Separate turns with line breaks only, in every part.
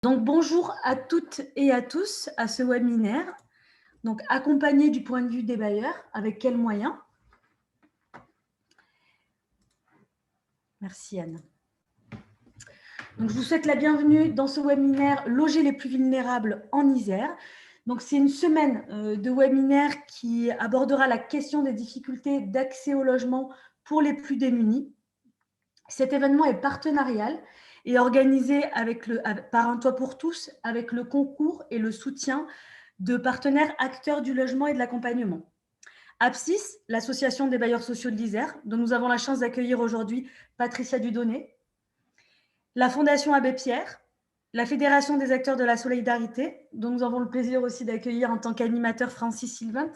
Donc, bonjour à toutes et à tous à ce webinaire. Donc, accompagné du point de vue des bailleurs, avec quels moyens? Merci Anne. Donc, je vous souhaite la bienvenue dans ce webinaire « Loger les plus vulnérables en Isère ». Donc, c'est une semaine de webinaire qui abordera la question des difficultés d'accès au logement pour les plus démunis. Cet événement est partenarial et organisé par Un Toit pour tous avec le concours et le soutien de partenaires acteurs du logement et de l'accompagnement. Apsis, l'association des bailleurs sociaux de l'Isère, dont nous avons la chance d'accueillir aujourd'hui Patricia Dudonné, la Fondation Abbé Pierre, la Fédération des acteurs de la solidarité, dont nous avons le plaisir aussi d'accueillir en tant qu'animateur Francis Sylvent,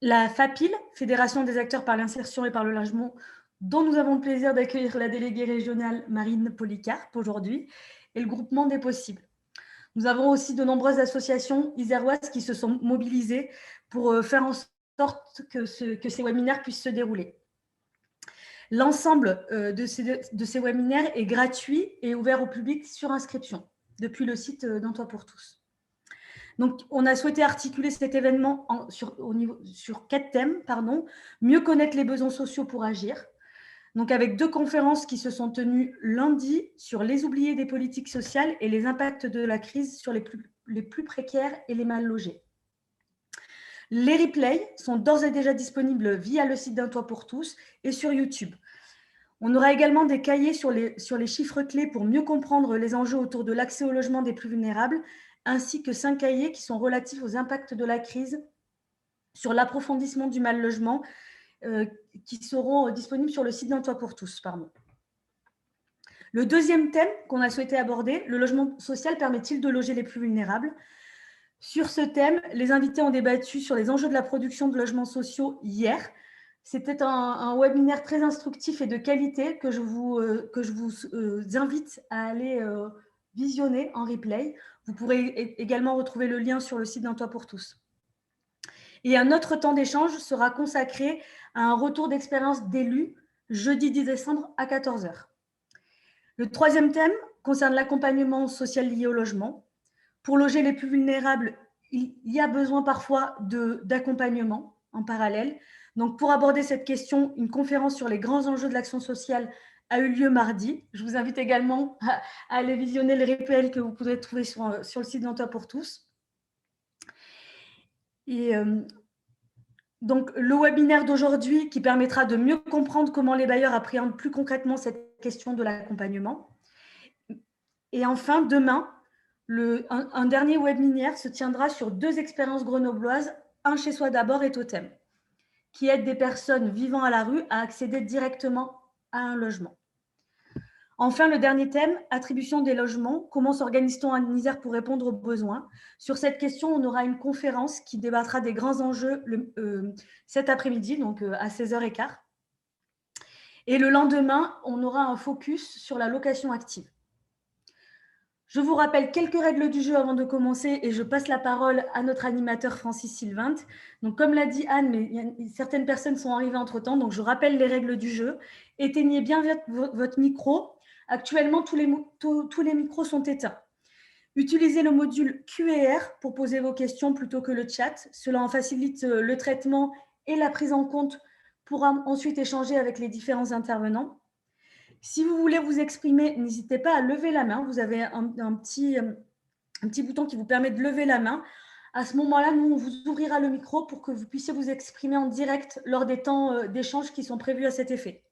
la FAPIL, Fédération des acteurs par l'insertion et par le logement, dont nous avons le plaisir d'accueillir la déléguée régionale Marine Polycarpe aujourd'hui, et le groupement des possibles. Nous avons aussi de nombreuses associations iséroises qui se sont mobilisées pour faire en sorte que ces webinaires puissent se dérouler. L'ensemble de ces webinaires est gratuit et ouvert au public sur inscription depuis le site d'Un Toit pour tous. Donc, on a souhaité articuler cet événement sur 4 thèmes. Mieux connaître les besoins sociaux pour agir. Donc, avec 2 conférences qui se sont tenues lundi sur les oubliés des politiques sociales et les impacts de la crise sur les plus précaires et les mal logés. Les replays sont d'ores et déjà disponibles via le site d'Un Toit pour tous et sur YouTube. On aura également des cahiers sur les chiffres clés pour mieux comprendre les enjeux autour de l'accès au logement des plus vulnérables, ainsi que 5 cahiers qui sont relatifs aux impacts de la crise sur l'approfondissement du mal logement, qui seront disponibles sur le site d'Un Toit pour tous. Le deuxième thème qu'on a souhaité aborder, le logement social permet-il de loger les plus vulnérables? Sur ce thème, les invités ont débattu sur les enjeux de la production de logements sociaux hier. C'était un webinaire très instructif et de qualité que je vous invite à aller visionner en replay. Vous pourrez également retrouver le lien sur le site d'Un Toit pour tous. Et un autre temps d'échange sera consacré à un retour d'expérience d'élus jeudi 10 décembre à 14 h. Le troisième thème concerne l'accompagnement social lié au logement. Pour loger les plus vulnérables, il y a besoin parfois d'accompagnement en parallèle. Donc, pour aborder cette question, une conférence sur les grands enjeux de l'action sociale a eu lieu mardi. Je vous invite également à aller visionner le replay que vous pourrez trouver sur le site d'Un Toit pour tous. Et donc, le webinaire d'aujourd'hui qui permettra de mieux comprendre comment les bailleurs appréhendent plus concrètement cette question de l'accompagnement. Et enfin, demain, un dernier webinaire se tiendra sur 2 expériences grenobloises, un chez soi d'abord et Totem, qui aide des personnes vivant à la rue à accéder directement à un logement. Enfin, le dernier thème, attribution des logements. Comment s'organise-t-on en Isère pour répondre aux besoins? Sur cette question, on aura une conférence qui débattra des grands enjeux cet après-midi, donc à 16h15. Et le lendemain, on aura un focus sur la location active. Je vous rappelle quelques règles du jeu avant de commencer et je passe la parole à notre animateur Francis Sylvent. Donc, comme l'a dit Anne, mais certaines personnes sont arrivées entre-temps, donc je rappelle les règles du jeu. Éteignez bien votre micro. Actuellement, tous les micros sont éteints. Utilisez le module Q&R pour poser vos questions plutôt que le chat. Cela en facilite le traitement et la prise en compte pour ensuite échanger avec les différents intervenants. Si vous voulez vous exprimer, n'hésitez pas à lever la main. Vous avez un petit bouton qui vous permet de lever la main. À ce moment-là, nous, on vous ouvrira le micro pour que vous puissiez vous exprimer en direct lors des temps d'échange qui sont prévus à cet effet.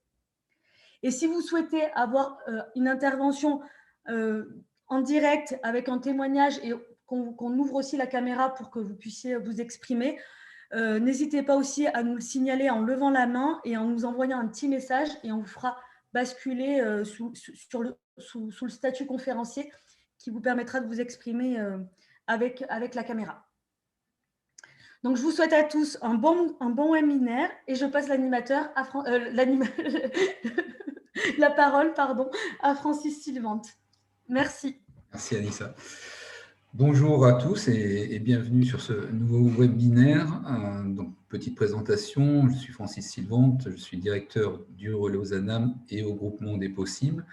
Et si vous souhaitez avoir une intervention en direct avec un témoignage et qu'on ouvre aussi la caméra pour que vous puissiez vous exprimer, n'hésitez pas aussi à nous le signaler en levant la main et en nous envoyant un petit message et on vous fera basculer sous le statut conférencier qui vous permettra de vous exprimer avec la caméra. Donc, je vous souhaite à tous un bon webinaire et je passe la parole à Francis Sylvent. Merci.
Merci Anissa. Bonjour à tous et bienvenue sur ce nouveau webinaire. Donc, petite présentation, je suis Francis Sylvent, je suis directeur du Relais aux ANAM et au groupement des possibles.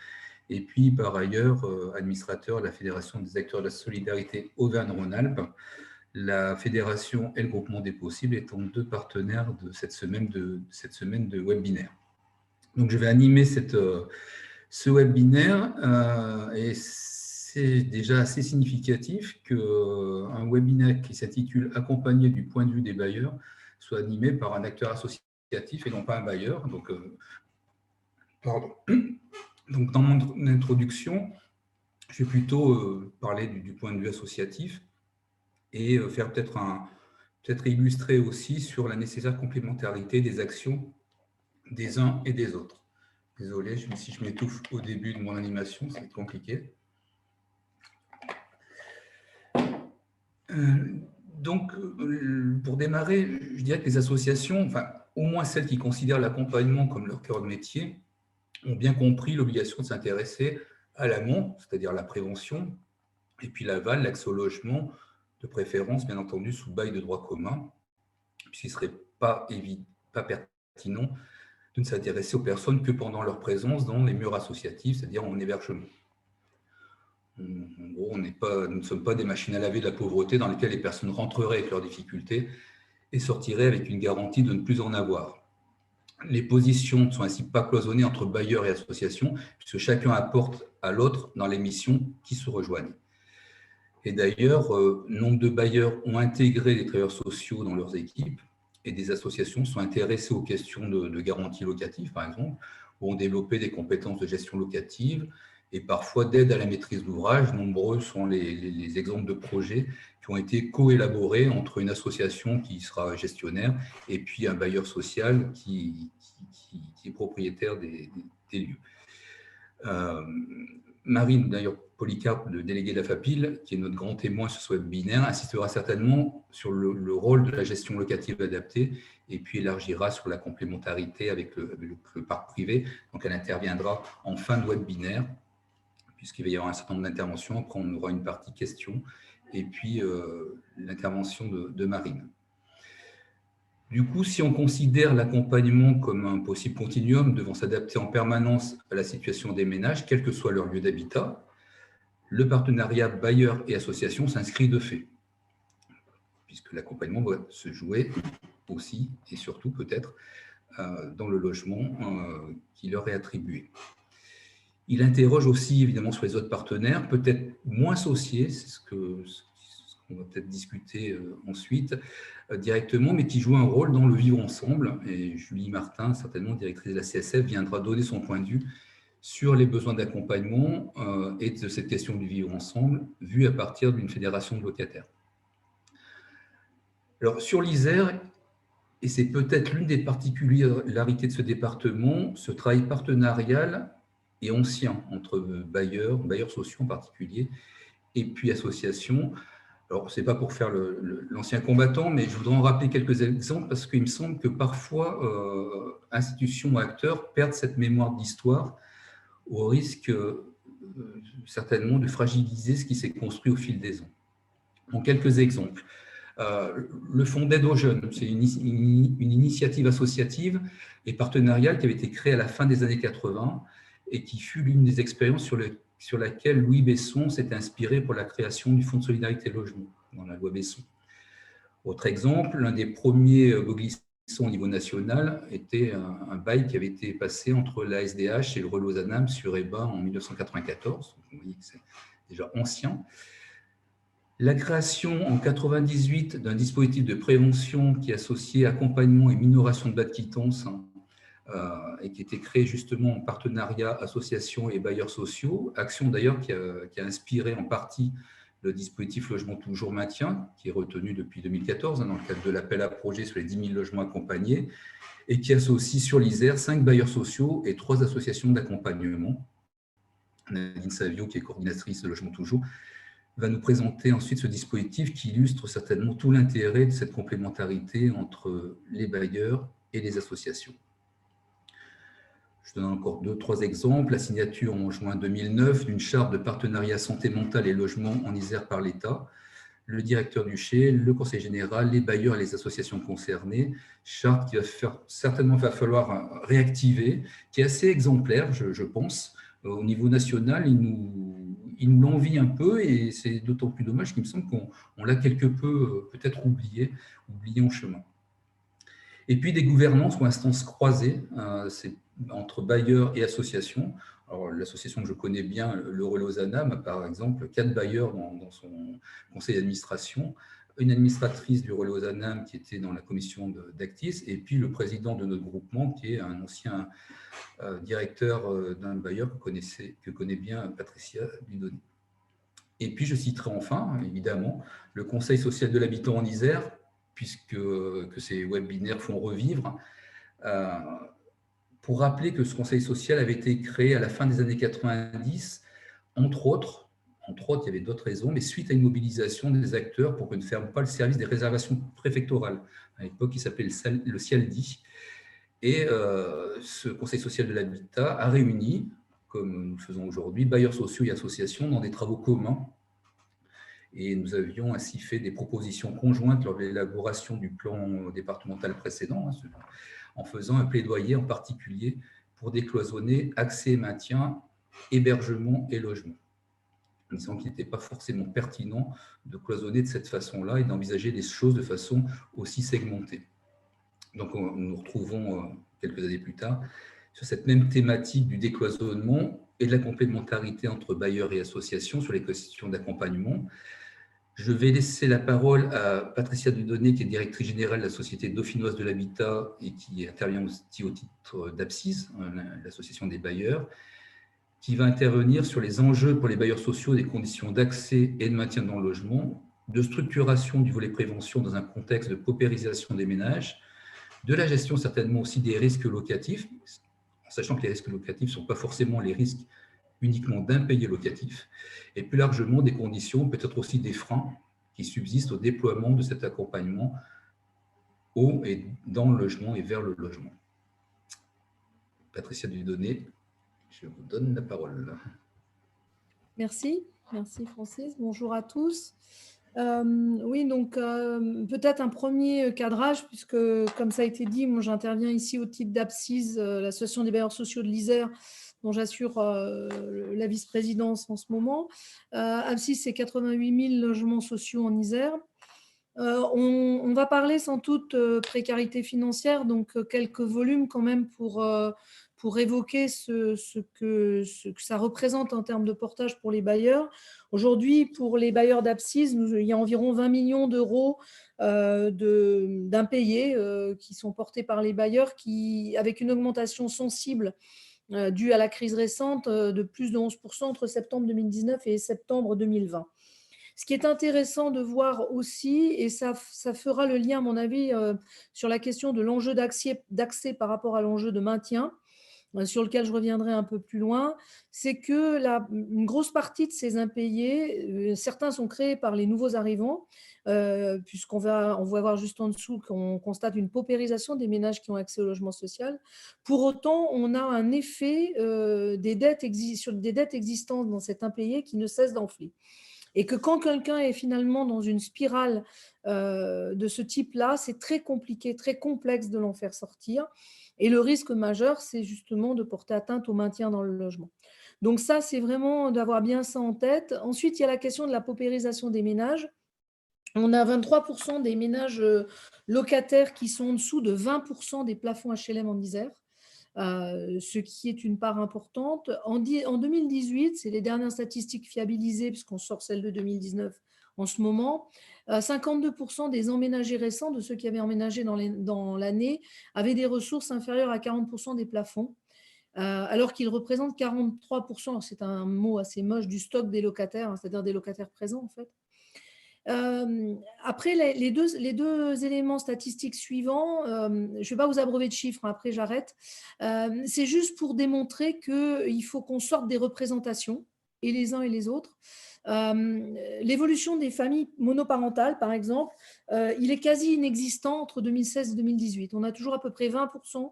et puis par ailleurs administrateur de la Fédération des acteurs de la solidarité Auvergne-Rhône-Alpes, la fédération et le groupement des possibles étant deux partenaires de cette semaine de webinaire. Donc, je vais animer ce webinaire et c'est déjà assez significatif qu'un webinaire qui s'intitule « Accompagné du point de vue des bailleurs » soit animé par un acteur associatif et non pas un bailleur. Donc, Donc dans mon introduction, je vais plutôt parler du point de vue associatif et faire peut-être illustrer aussi sur la nécessaire complémentarité des actions des uns et des autres. Désolé, si je m'étouffe au début de mon animation, c'est compliqué. Donc, pour démarrer, je dirais que les associations, enfin, au moins celles qui considèrent l'accompagnement comme leur cœur de métier, ont bien compris l'obligation de s'intéresser à l'amont, c'est-à-dire la prévention, et puis l'aval, l'accès au logement, de préférence, bien entendu, sous bail de droit commun, puisqu'il ne serait pas pertinent de ne s'intéresser aux personnes que pendant leur présence dans les murs associatifs, c'est-à-dire en hébergement. En gros, nous ne sommes pas des machines à laver de la pauvreté dans lesquelles les personnes rentreraient avec leurs difficultés et sortiraient avec une garantie de ne plus en avoir. Les positions ne sont ainsi pas cloisonnées entre bailleurs et associations, puisque chacun apporte à l'autre dans les missions qui se rejoignent. Et d'ailleurs, nombre de bailleurs ont intégré les travailleurs sociaux dans leurs équipes et des associations sont intéressées aux questions de garantie locative, par exemple, ou ont développé des compétences de gestion locative et parfois d'aide à la maîtrise d'ouvrage. Nombreux sont les exemples de projets qui ont été co-élaborés entre une association qui sera gestionnaire et puis un bailleur social qui est propriétaire des lieux. Marine, d'ailleurs, Polycarpe, le délégué de la FAPIL, qui est notre grand témoin sur ce webinaire, insistera certainement sur le rôle de la gestion locative adaptée et puis élargira sur la complémentarité avec le parc privé. Donc, elle interviendra en fin de webinaire, puisqu'il va y avoir un certain nombre d'interventions. Après, on aura une partie questions et puis l'intervention de Marine. Du coup, si on considère l'accompagnement comme un possible continuum devant s'adapter en permanence à la situation des ménages, quel que soit leur lieu d'habitat, le partenariat bailleur et association s'inscrit de fait, puisque l'accompagnement doit se jouer aussi et surtout peut-être dans le logement qui leur est attribué. Il interroge aussi évidemment sur les autres partenaires, peut-être moins associés, c'est ce qu'on va peut-être discuter ensuite directement, mais qui jouent un rôle dans le vivre ensemble. Et Julie Martin, certainement directrice de la CSF, viendra donner son point de vue sur les besoins d'accompagnement et de cette question du vivre ensemble, vue à partir d'une fédération de locataires. Alors, sur l'Isère, et c'est peut-être l'une des particularités de ce département, ce travail partenarial et ancien entre bailleurs sociaux en particulier, et puis associations. Alors, ce n'est pas pour faire l'ancien combattant, mais je voudrais en rappeler quelques exemples parce qu'il me semble que parfois, institutions ou acteurs perdent cette mémoire d'histoire au risque certainement de fragiliser ce qui s'est construit au fil des ans. Donc, quelques exemples. Le Fonds d'aide aux jeunes, c'est une initiative associative et partenariale qui avait été créée à la fin des années 80 et qui fut l'une des expériences sur laquelle Louis Besson s'est inspiré pour la création du Fonds de solidarité logement dans la loi Besson. Autre exemple, l'un des premiers glissants au niveau national était un bail qui avait été passé entre la SDH et le relais Ozanam sur EBA en 1994. Vous voyez que c'est déjà ancien. La création en 1998 d'un dispositif de prévention qui associait accompagnement et minoration de bas de quittance et qui était créé justement en partenariat associations et bailleurs sociaux, action d'ailleurs qui a inspiré en partie le dispositif Logement Toujours Maintien, qui est retenu depuis 2014 dans le cadre de l'appel à projet sur les 10 000 logements accompagnés, et qui associe sur l'Isère 5 bailleurs sociaux et 3 associations d'accompagnement. Nadine Savio, qui est coordinatrice de Logement Toujours, va nous présenter ensuite ce dispositif qui illustre certainement tout l'intérêt de cette complémentarité entre les bailleurs et les associations. Je donne encore 2-3 exemples. La signature en juin 2009 d'une charte de partenariat santé mentale et logement en Isère par l'État, le directeur du CHE, le conseil général, les bailleurs et les associations concernées. Charte qui va certainement falloir réactiver, qui est assez exemplaire, je pense, Au niveau national, ils nous l'envient un peu et c'est d'autant plus dommage qu'il me semble qu'on l'a quelque peu peut-être oublié en chemin. Et puis des gouvernances ou instances croisées, c'est entre bailleurs et associations. Alors, l'association que je connais bien, l'Eurel Lausanne, a par exemple 4 bailleurs dans son conseil d'administration, une administratrice du Relais Lausanne qui était dans la commission d'Actis, et puis le président de notre groupement qui est un ancien directeur d'un bailleur que connaît bien Patricia Dudonné. Et puis je citerai enfin, évidemment, le Conseil social de l'habitant en Isère, puisque que ces webinaires font revivre, pour rappeler que ce conseil social avait été créé à la fin des années 90, entre autres, il y avait d'autres raisons, mais suite à une mobilisation des acteurs pour que ne ferme pas le service des réservations préfectorales. À l'époque, il s'appelait le CIALDI. Et ce conseil social de l'habitat a réuni, comme nous le faisons aujourd'hui, bailleurs sociaux et associations dans des travaux communs. Et nous avions ainsi fait des propositions conjointes lors de l'élaboration du plan départemental précédent, en faisant un plaidoyer en particulier pour décloisonner accès et maintien, hébergement et logement. En disant qu'il n'était pas forcément pertinent de cloisonner de cette façon-là et d'envisager les choses de façon aussi segmentée. Donc, nous nous retrouvons quelques années plus tard sur cette même thématique du décloisonnement et de la complémentarité entre bailleurs et associations sur les questions d'accompagnement. Je vais laisser la parole à Patricia Dudonné, qui est directrice générale de la Société dauphinoise de l'habitat et qui intervient aussi au titre d'APSIS, l'association des bailleurs, qui va intervenir sur les enjeux pour les bailleurs sociaux des conditions d'accès et de maintien dans le logement, de structuration du volet prévention dans un contexte de paupérisation des ménages, de la gestion certainement aussi des risques locatifs, en sachant que les risques locatifs ne sont pas forcément les risques uniquement d'impayés locatifs, et plus largement des conditions, peut-être aussi des freins qui subsistent au déploiement de cet accompagnement au et dans le logement et vers le logement. Patricia Dudonné, je vous donne la parole.
Merci Francis. Bonjour à tous. Oui, donc peut-être un premier cadrage, puisque comme ça a été dit, moi j'interviens ici au titre d'APSIS, l'association des bailleurs sociaux de l'Isère, dont j'assure la vice-présidence en ce moment. APSIS, c'est 88 000 logements sociaux en Isère. On va parler sans doute précarité financière, donc quelques volumes quand même pour évoquer ce que ça représente en termes de portage pour les bailleurs. Aujourd'hui, pour les bailleurs d'APSIS, il y a environ 20 millions d'euros d'impayés qui sont portés par les bailleurs, avec une augmentation sensible due à la crise récente de plus de 11% entre septembre 2019 et septembre 2020. Ce qui est intéressant de voir aussi, et ça fera le lien, à mon avis, sur la question de l'enjeu d'accès par rapport à l'enjeu de maintien, sur lequel je reviendrai un peu plus loin, c'est que une grosse partie de ces impayés, certains sont créés par les nouveaux arrivants, puisqu'on va voir juste en dessous qu'on constate une paupérisation des ménages qui ont accès au logement social. Pour autant, on a un effet sur des dettes existantes dans cet impayé qui ne cesse d'enfler. Et que quand quelqu'un est finalement dans une spirale de ce type-là, c'est très compliqué, très complexe de l'en faire sortir. Et le risque majeur, c'est justement de porter atteinte au maintien dans le logement. Donc ça, c'est vraiment d'avoir bien ça en tête. Ensuite, il y a la question de la paupérisation des ménages. On a 23% des ménages locataires qui sont en dessous de 20% des plafonds HLM en Isère. Ce qui est une part importante. En 2018, c'est les dernières statistiques fiabilisées, puisqu'on sort celle de 2019 en ce moment, 52% des emménagés récents, de ceux qui avaient emménagé dans l'année, avaient des ressources inférieures à 40% des plafonds, alors qu'ils représentent 43%, c'est un mot assez moche, du stock des locataires, c'est-à-dire des locataires présents en fait. Après, les deux éléments statistiques suivants, je ne vais pas vous abreuver de chiffres, après j'arrête, c'est juste pour démontrer qu'il faut qu'on sorte des représentations, et les uns et les autres. L'évolution des familles monoparentales, par exemple, il est quasi inexistant entre 2016 et 2018. On a toujours à peu près 20%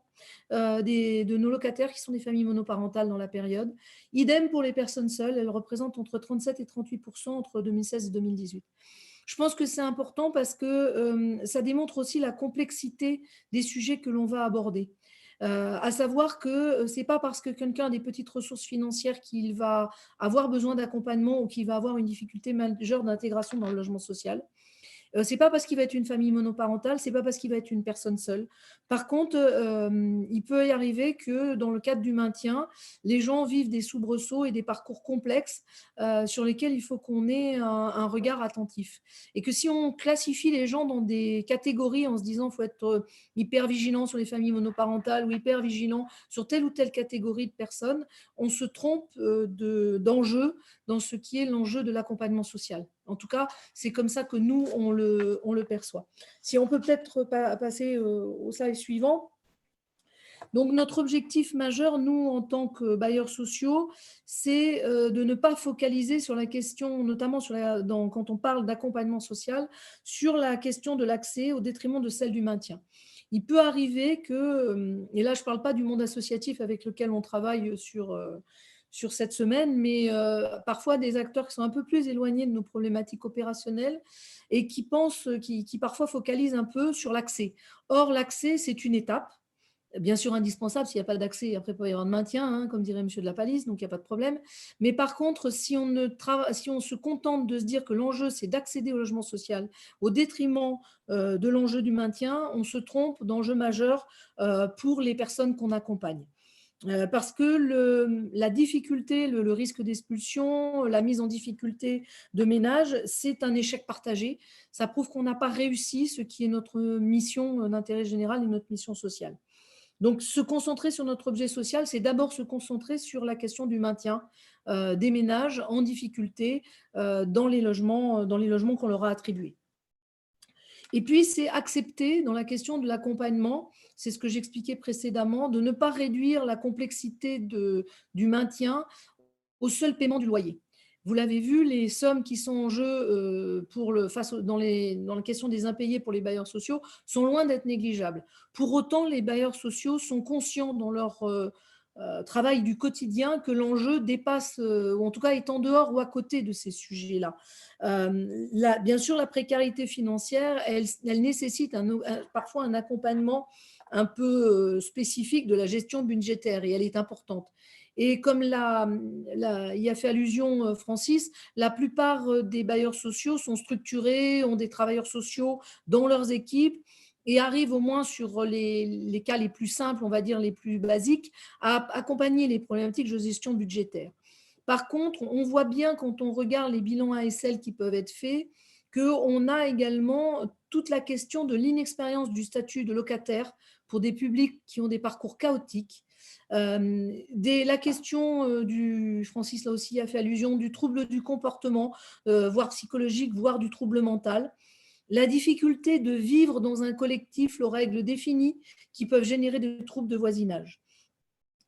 de nos locataires qui sont des familles monoparentales dans la période. Idem pour les personnes seules, elles représentent entre 37 et 38% entre 2016 et 2018. Je pense que c'est important parce que ça démontre aussi la complexité des sujets que l'on va aborder. À savoir que ce n'est pas parce que quelqu'un a des petites ressources financières qu'il va avoir besoin d'accompagnement ou qu'il va avoir une difficulté majeure d'intégration dans le logement social. C'est pas parce qu'il va être une famille monoparentale, c'est pas parce qu'il va être une personne seule. Par contre, il peut y arriver que dans le cadre du maintien, les gens vivent des soubresauts et des parcours complexes sur lesquels il faut qu'on ait un regard attentif. Et que si on classifie les gens dans des catégories en se disant qu'il faut être hyper vigilant sur les familles monoparentales ou hyper vigilant sur telle ou telle catégorie de personnes, on se trompe d'enjeu dans ce qui est l'enjeu de l'accompagnement social. En tout cas, c'est comme ça que nous, on le perçoit. Si on peut peut-être passer au slide suivant. Donc, notre objectif majeur, nous, en tant que bailleurs sociaux, c'est de ne pas focaliser sur la question, notamment quand on parle d'accompagnement social, sur la question de l'accès au détriment de celle du maintien. Il peut arriver que, et là je ne parle pas du monde associatif avec lequel on travaille sur cette semaine, mais parfois des acteurs qui sont un peu plus éloignés de nos problématiques opérationnelles et qui parfois focalisent un peu sur l'accès. Or, l'accès, c'est une étape, bien sûr indispensable. S'il n'y a pas d'accès, après il peut y avoir de maintien, hein, comme dirait M. de la Palisse, donc il n'y a pas de problème. Mais par contre, si on se contente de se dire que l'enjeu, c'est d'accéder au logement social au détriment de l'enjeu du maintien, on se trompe d'enjeu majeur pour les personnes qu'on accompagne. Parce que la difficulté, le risque d'expulsion, la mise en difficulté de ménage, c'est un échec partagé. Ça prouve qu'on n'a pas réussi ce qui est notre mission d'intérêt général et notre mission sociale. Donc, se concentrer sur notre objet social, c'est d'abord se concentrer sur la question du maintien des ménages en difficulté dans les logements qu'on leur a attribués. Et puis, c'est accepter, dans la question de l'accompagnement, c'est ce que j'expliquais précédemment, de ne pas réduire la complexité du maintien au seul paiement du loyer. Vous l'avez vu, les sommes qui sont en jeu dans la question des impayés pour les bailleurs sociaux sont loin d'être négligeables. Pour autant, les bailleurs sociaux sont conscients dans leur travail du quotidien que l'enjeu dépasse, ou en tout cas est en dehors ou à côté de ces sujets-là. Bien sûr, la précarité financière, elle nécessite parfois un accompagnement un peu spécifique de la gestion budgétaire et elle est importante. Et comme y a fait allusion Francis, la plupart des bailleurs sociaux sont structurés, ont des travailleurs sociaux dans leurs équipes et arrivent au moins sur les cas les plus simples, on va dire les plus basiques, à accompagner les problématiques de gestion budgétaire. Par contre, on voit bien quand on regarde les bilans ASL qui peuvent être faits qu'on a également toute la question de l'inexpérience du statut de locataire pour des publics qui ont des parcours chaotiques. La question Francis là aussi a fait allusion, du trouble du comportement, voire psychologique, voire du trouble mental. La difficulté de vivre dans un collectif aux règles définies qui peuvent générer des troubles de voisinage.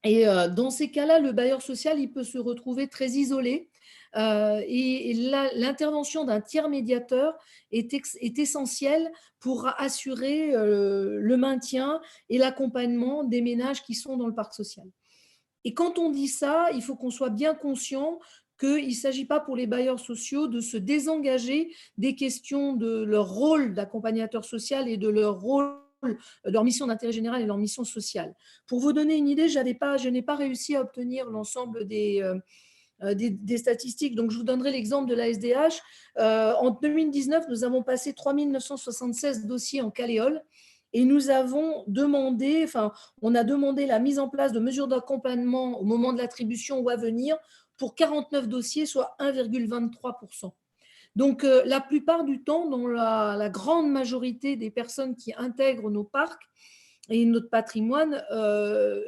Et dans ces cas-là, le bailleur social, il peut se retrouver très isolé. Et l'intervention d'un tiers médiateur est essentielle pour assurer le maintien et l'accompagnement des ménages qui sont dans le parc social. Et quand on dit ça, il faut qu'on soit bien conscient qu'il ne s'agit pas pour les bailleurs sociaux de se désengager des questions de leur rôle d'accompagnateur social et de leur rôle, leur mission d'intérêt général et leur mission sociale. Pour vous donner une idée, je n'ai pas réussi à obtenir l'ensemble des statistiques. Donc, je vous donnerai l'exemple de la SDH. En 2019, nous avons passé 3 976 dossiers en Caléole et on a demandé la mise en place de mesures d'accompagnement au moment de l'attribution ou à venir pour 49 dossiers, soit 1,23%. Donc, la plupart du temps, dans la grande majorité des personnes qui intègrent nos parcs et notre patrimoine,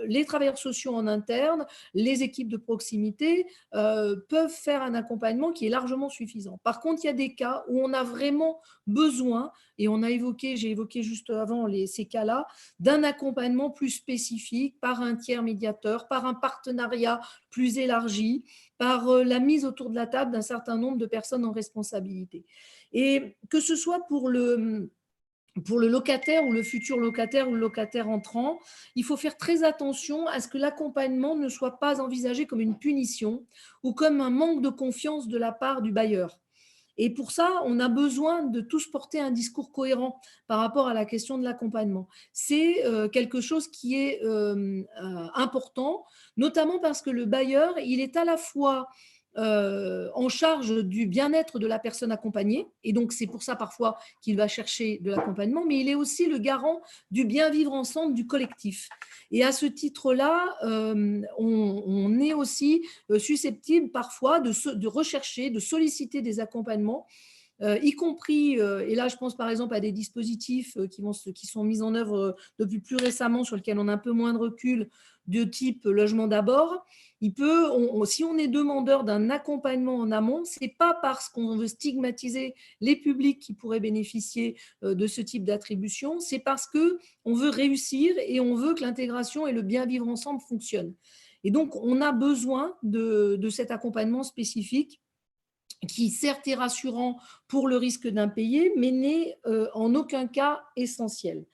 les travailleurs sociaux en interne, les équipes de proximité peuvent faire un accompagnement qui est largement suffisant. Par contre, il y a des cas où on a vraiment besoin, et j'ai évoqué juste avant ces cas-là, d'un accompagnement plus spécifique par un tiers médiateur, par un partenariat plus élargi, par la mise autour de la table d'un certain nombre de personnes en responsabilité. Et que ce soit pour le locataire ou le futur locataire ou le locataire entrant, il faut faire très attention à ce que l'accompagnement ne soit pas envisagé comme une punition ou comme un manque de confiance de la part du bailleur. Et pour ça, on a besoin de tous porter un discours cohérent par rapport à la question de l'accompagnement. C'est quelque chose qui est important, notamment parce que le bailleur, il est à la fois en charge du bien-être de la personne accompagnée, et donc c'est pour ça parfois qu'il va chercher de l'accompagnement, mais il est aussi le garant du bien vivre ensemble du collectif. Et à ce titre-là, on est aussi susceptible parfois de rechercher, de solliciter des accompagnements, y compris, et là je pense par exemple à des dispositifs qui sont mis en œuvre depuis plus récemment, sur lesquels on a un peu moins de recul, de type logement d'abord. Si on est demandeur d'un accompagnement en amont, ce n'est pas parce qu'on veut stigmatiser les publics qui pourraient bénéficier de ce type d'attribution, c'est parce qu'on veut réussir et on veut que l'intégration et le bien vivre ensemble fonctionnent. Et donc, on a besoin de cet accompagnement spécifique qui certes est rassurant pour le risque d'impayé, mais n'est en aucun cas essentiel.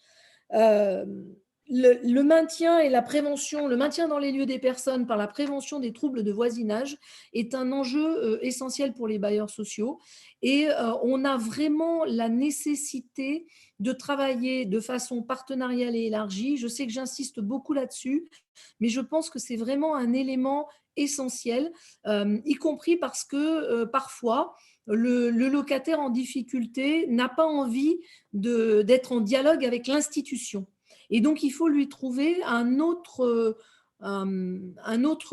Le maintien et la prévention, le maintien dans les lieux des personnes par la prévention des troubles de voisinage est un enjeu essentiel pour les bailleurs sociaux, et on a vraiment la nécessité de travailler de façon partenariale et élargie. Je sais que j'insiste beaucoup là-dessus, mais je pense que c'est vraiment un élément essentiel, y compris parce que parfois, le locataire en difficulté n'a pas envie d'être en dialogue avec l'institution. Et donc, il faut lui trouver un autre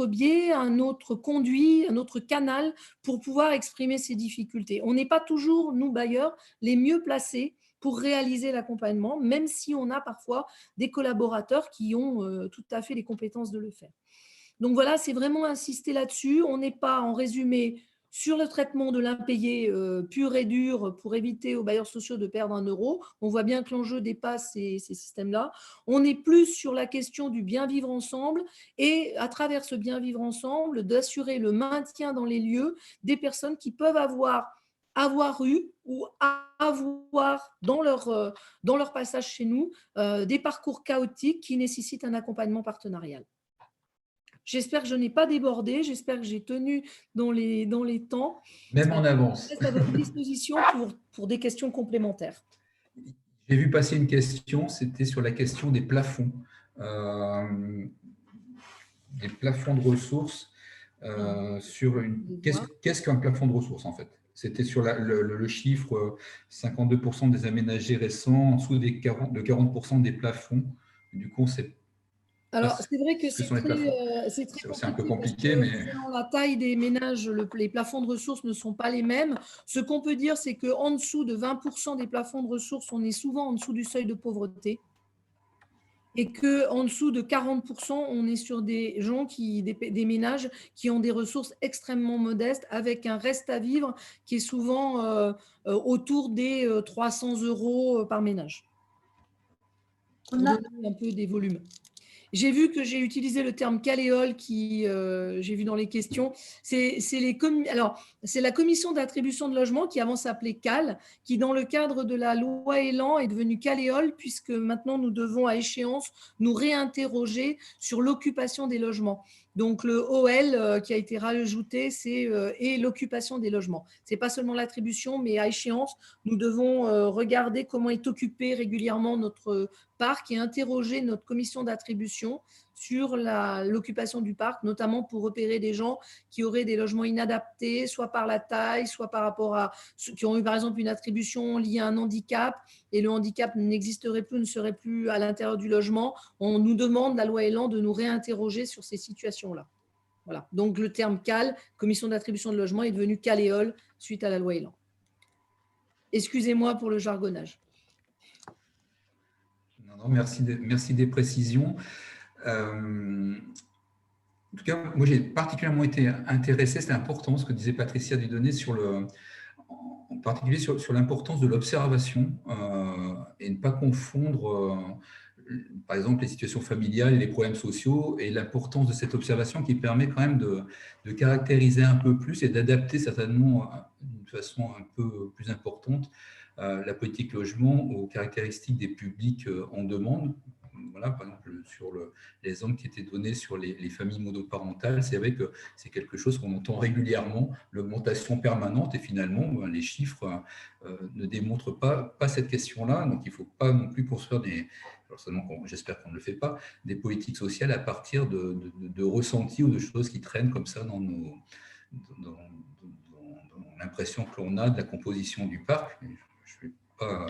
biais, un autre conduit, un autre canal pour pouvoir exprimer ses difficultés. On n'est pas toujours, nous, bailleurs, les mieux placés pour réaliser l'accompagnement, même si on a parfois des collaborateurs qui ont tout à fait les compétences de le faire. Donc voilà, c'est vraiment insister là-dessus. On n'est pas, en résumé, sur le traitement de l'impayé pur et dur pour éviter aux bailleurs sociaux de perdre 1 euro. On voit bien que l'enjeu dépasse ces systèmes-là. On est plus sur la question du bien vivre ensemble, et à travers ce bien vivre ensemble, d'assurer le maintien dans les lieux des personnes qui peuvent avoir eu ou avoir dans leur passage chez nous des parcours chaotiques qui nécessitent un accompagnement partenarial. J'espère que je n'ai pas débordé, j'espère que j'ai tenu dans les temps.
Même en avance.
Je reste à votre disposition pour des questions complémentaires.
J'ai vu passer une question, c'était sur la question des plafonds. Des plafonds de ressources. Qu'est-ce qu'un plafond de ressources, en fait? C'était sur le chiffre 52% des aménagés récents, en dessous de 40% des plafonds. Du coup, c'est…
Alors, c'est vrai que c'est
un peu compliqué, mais…
Selon la taille des ménages, les plafonds de ressources ne sont pas les mêmes. Ce qu'on peut dire, c'est qu'en dessous de 20% des plafonds de ressources, on est souvent en dessous du seuil de pauvreté. Et qu'en dessous de 40%, on est sur des ménages qui ont des ressources extrêmement modestes, avec un reste à vivre qui est souvent autour des 300 euros par ménage. Pour donner un peu des volumes. J'ai vu que j'ai utilisé le terme Caléol, qui, j'ai vu dans les questions. C'est la commission d'attribution de logement, qui avant s'appelait CAL, qui dans le cadre de la loi Elan est devenue Caléol, puisque maintenant nous devons à échéance nous réinterroger sur l'occupation des logements. Donc le OL qui a été rajouté, c'est et l'occupation des logements. Ce n'est pas seulement l'attribution, mais à échéance, nous devons regarder comment est occupé régulièrement notre parc et interroger notre commission d'attribution sur l'occupation du parc, notamment pour repérer des gens qui auraient des logements inadaptés, soit par la taille, soit par rapport à ceux qui ont eu par exemple une attribution liée à un handicap, et le handicap n'existerait plus, ne serait plus à l'intérieur du logement. On nous demande, la loi Elan, de nous réinterroger sur ces situations-là. Voilà. Donc le terme CAL, commission d'attribution de logement, est devenu CALEOL suite à la loi Elan. Excusez-moi pour le jargonnage.
Non, merci des précisions. En tout cas, moi, j'ai particulièrement été intéressé, c'est important ce que disait Patricia Dudonné, en particulier sur l'importance de l'observation et ne pas confondre, par exemple, les situations familiales et les problèmes sociaux, et l'importance de cette observation qui permet quand même de caractériser un peu plus et d'adapter certainement d'une façon un peu plus importante la politique logement aux caractéristiques des publics en demande. voilà, par exemple, sur l'exemple qui était donné sur les familles monoparentales, c'est vrai que c'est quelque chose qu'on entend régulièrement, l'augmentation permanente, et finalement, ben, les chiffres ne démontrent pas cette question-là. Donc, il ne faut pas non plus construire alors seulement j'espère qu'on ne le fait pas, des politiques sociales à partir de ressentis ou de choses qui traînent comme ça dans dans l'impression que l'on a de la composition du parc. Je ne vais pas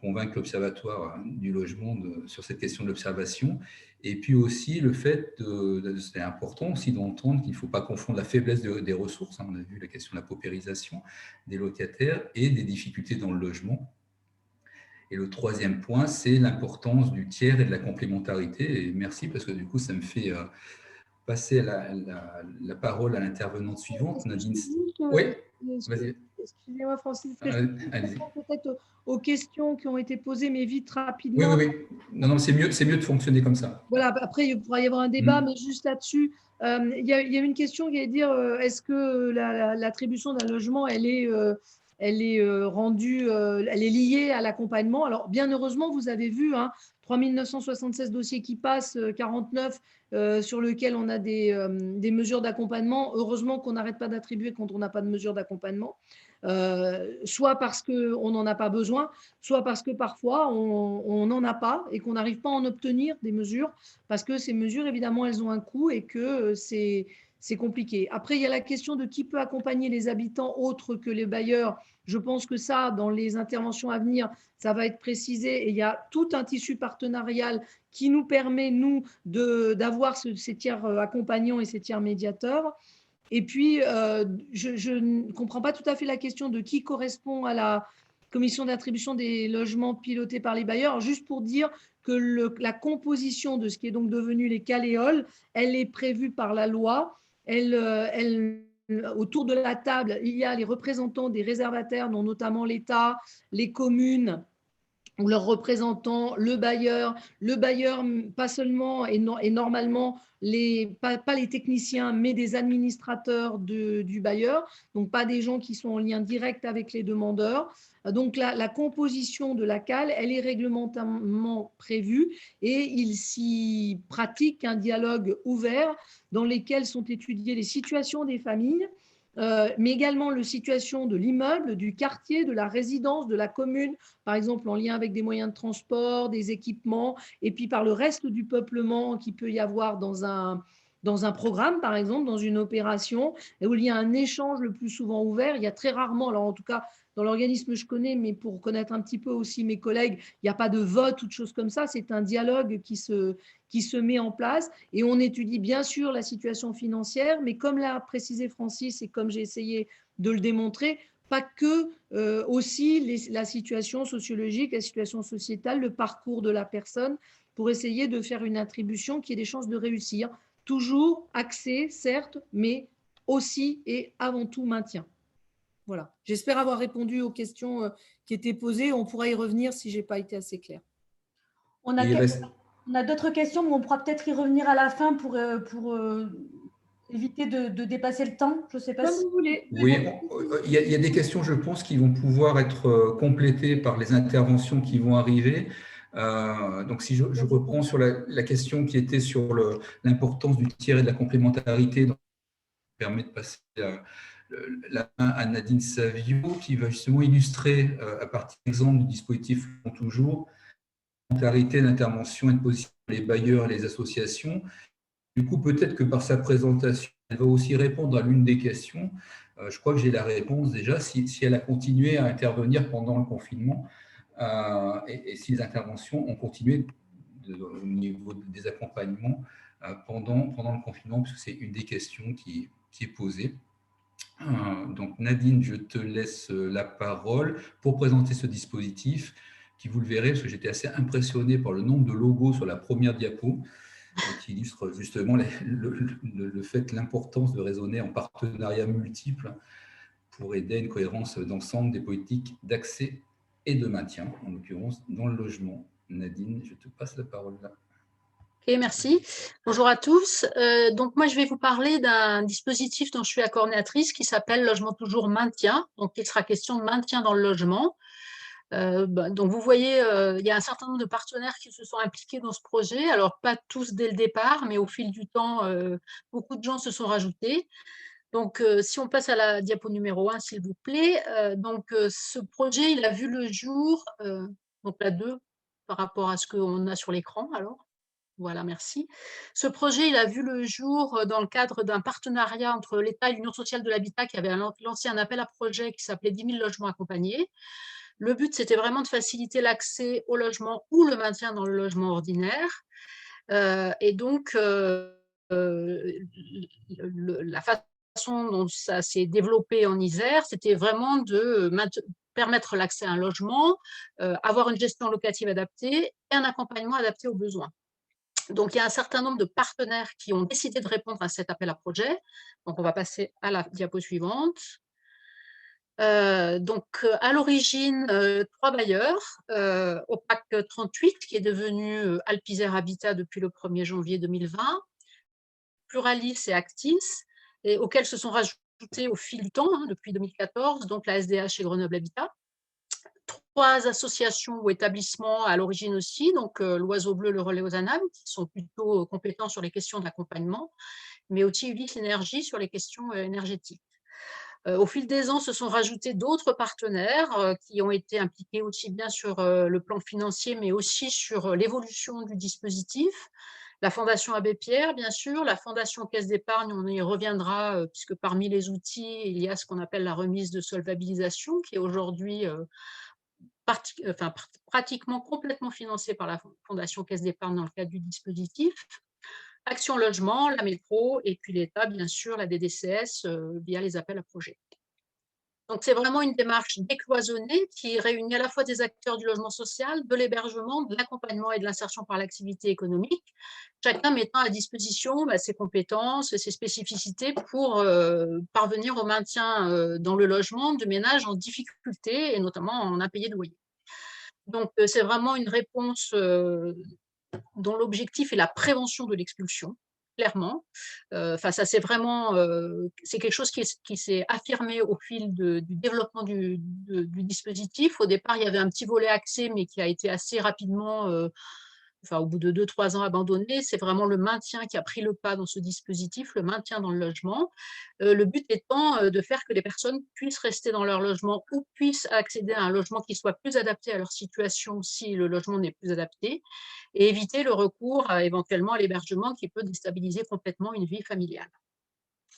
convaincre l'Observatoire du logement sur cette question de l'observation. Et puis aussi le fait, c'est important aussi d'entendre qu'il ne faut pas confondre la faiblesse des ressources, hein, on a vu la question de la paupérisation des locataires et des difficultés dans le logement. Et le troisième point, c'est l'importance du tiers et de la complémentarité. Et merci, parce que du coup, ça me fait passer la parole à l'intervenante suivante, Nadine. Oui, vas-y.
Excusez-moi, Francis,
Allez-y.
Peut-être aux questions qui ont été posées, mais vite, rapidement.
Oui. Non, c'est mieux de fonctionner comme ça.
Voilà, après, il pourra y avoir un débat, mais juste là-dessus, il y a une question qui est de dire, est-ce que l'attribution d'un logement, elle est rendue, elle est liée à l'accompagnement? Alors, bien heureusement, vous avez vu, 3 976 dossiers qui passent, 49 sur lesquels on a des mesures d'accompagnement. Heureusement qu'on n'arrête pas d'attribuer quand on n'a pas de mesures d'accompagnement, soit parce qu'on n'en a pas besoin, soit parce que parfois on n'en a pas et qu'on n'arrive pas à en obtenir des mesures, parce que ces mesures, évidemment, elles ont un coût et que c'est compliqué. Après, il y a la question de qui peut accompagner les habitants autres que les bailleurs. Je pense que ça, dans les interventions à venir, ça va être précisé, et il y a tout un tissu partenarial qui nous permet, nous, d'avoir ces tiers accompagnants et ces tiers médiateurs. Et puis, je ne comprends pas tout à fait la question de qui correspond à la commission d'attribution des logements pilotés par les bailleurs. Juste pour dire que la composition de ce qui est donc devenu les Caléoles, elle est prévue par la loi. Autour de la table, il y a les représentants des réservataires, dont notamment l'État, les communes, ou leurs représentants, le bailleur pas seulement et normalement pas les techniciens, mais des administrateurs du bailleur, donc pas des gens qui sont en lien direct avec les demandeurs. Donc la composition de la CAL, elle est réglementairement prévue, et il s'y pratique un dialogue ouvert dans lequel sont étudiées les situations des familles, mais également la situation de l'immeuble, du quartier, de la résidence, de la commune, par exemple en lien avec des moyens de transport, des équipements, et puis par le reste du peuplement qu'il peut y avoir dans un programme, par exemple, dans une opération, et où il y a un échange le plus souvent ouvert. Il y a très rarement, alors en tout cas dans l'organisme que je connais, mais pour connaître un petit peu aussi mes collègues, il n'y a pas de vote ou de choses comme ça, c'est un dialogue qui se met en place, et on étudie bien sûr la situation financière, mais comme l'a précisé Francis et comme j'ai essayé de le démontrer, pas que, aussi la situation sociologique, la situation sociétale, le parcours de la personne, pour essayer de faire une attribution qui ait des chances de réussir. Toujours axé, certes, mais aussi et avant tout maintien. Voilà. J'espère avoir répondu aux questions qui étaient posées. On pourra y revenir si je n'ai pas été assez claire.
On a d'autres questions, mais on pourra peut-être y revenir à la fin pour éviter de dépasser le temps. Je ne sais pas
si vous voulez.
Oui, il y a des questions, je pense, qui vont pouvoir être complétées par les interventions qui vont arriver. Donc, si je reprends sur la question qui était sur l'importance du tiers et de la complémentarité, donc, ça permet de passer la main à Nadine Savio, qui va justement illustrer, à partir d'exemples du dispositif toujours, la complémentarité d'intervention et de position des bailleurs et les associations. Du coup, peut-être que par sa présentation, elle va aussi répondre à l'une des questions. Je crois que j'ai la réponse déjà. Si elle a continué à intervenir pendant le confinement, et si les interventions ont continué au niveau des accompagnements pendant le confinement, parce que c'est une des questions qui est posée. Donc Nadine, je te laisse la parole pour présenter ce dispositif qui, vous le verrez, parce que j'étais assez impressionné par le nombre de logos sur la première diapo, qui illustre justement le fait, l'importance de raisonner en partenariat multiple pour aider à une cohérence d'ensemble des politiques d'accès et de maintien, en l'occurrence dans le logement. Nadine, je te passe la parole là.
Ok, merci. Bonjour à tous. Donc moi, je vais vous parler d'un dispositif dont je suis la coordinatrice qui s'appelle Logement Toujours Maintien. Donc il sera question de maintien dans le logement. Donc, vous voyez, il y a un certain nombre de partenaires qui se sont impliqués dans ce projet. Alors, pas tous dès le départ, mais au fil du temps, beaucoup de gens se sont rajoutés. Donc, si on passe à la diapo numéro 1, s'il vous plaît. Ce projet, il a vu le jour, donc la 2, par rapport à ce qu'on a sur l'écran, alors. Voilà, merci. Ce projet, il a vu le jour dans le cadre d'un partenariat entre l'État et l'Union sociale de l'habitat qui avait lancé un appel à projet qui s'appelait 10 000 logements accompagnés. Le but, c'était vraiment de faciliter l'accès au logement ou le maintien dans le logement ordinaire. Et donc, la façon dont ça s'est développé en Isère, c'était vraiment de permettre l'accès à un logement, avoir une gestion locative adaptée et un accompagnement adapté aux besoins. Donc, il y a un certain nombre de partenaires qui ont décidé de répondre à cet appel à projet. Donc, on va passer à la diapo suivante. À l'origine, 3 bailleurs, OPAC 38, qui est devenu Alp'Isère Habitat depuis le 1er janvier 2020, Pluralis et Actis, et auxquels se sont rajoutés au fil du temps, depuis 2014, donc la SDH et Grenoble Habitat. 3 associations ou établissements à l'origine aussi, donc l'Oiseau Bleu, le Relais Ozanam, qui sont plutôt compétents sur les questions d'accompagnement, mais aussi Ulysse Énergie sur les questions énergétiques. Au fil des ans, se sont rajoutés d'autres partenaires qui ont été impliqués aussi bien sur le plan financier, mais aussi sur l'évolution du dispositif. La Fondation Abbé Pierre, bien sûr, la Fondation Caisse d'épargne, on y reviendra, puisque parmi les outils, il y a ce qu'on appelle la remise de solvabilisation, qui est aujourd'hui pratiquement complètement financée par la Fondation Caisse d'épargne dans le cadre du dispositif. Action Logement, la métro, et puis l'État, bien sûr, la DDCS, via les appels à projets. Donc, c'est vraiment une démarche décloisonnée qui réunit à la fois des acteurs du logement social, de l'hébergement, de l'accompagnement et de l'insertion par l'activité économique, chacun mettant à disposition ses compétences, ses spécificités pour parvenir au maintien dans le logement de ménages en difficulté et notamment en impayés de loyer. Donc, c'est vraiment une réponse dont l'objectif est la prévention de l'expulsion, clairement. Ça, c'est vraiment c'est quelque chose qui s'est affirmé au fil du développement du dispositif. Au départ, il y avait un petit volet accès, mais qui a été assez rapidement, au bout de 2-3 ans, abandonné. C'est vraiment le maintien qui a pris le pas dans ce dispositif, le maintien dans le logement. Le but étant de faire que les personnes puissent rester dans leur logement ou puissent accéder à un logement qui soit plus adapté à leur situation si le logement n'est plus adapté, et éviter le recours éventuellement à l'hébergement qui peut déstabiliser complètement une vie familiale.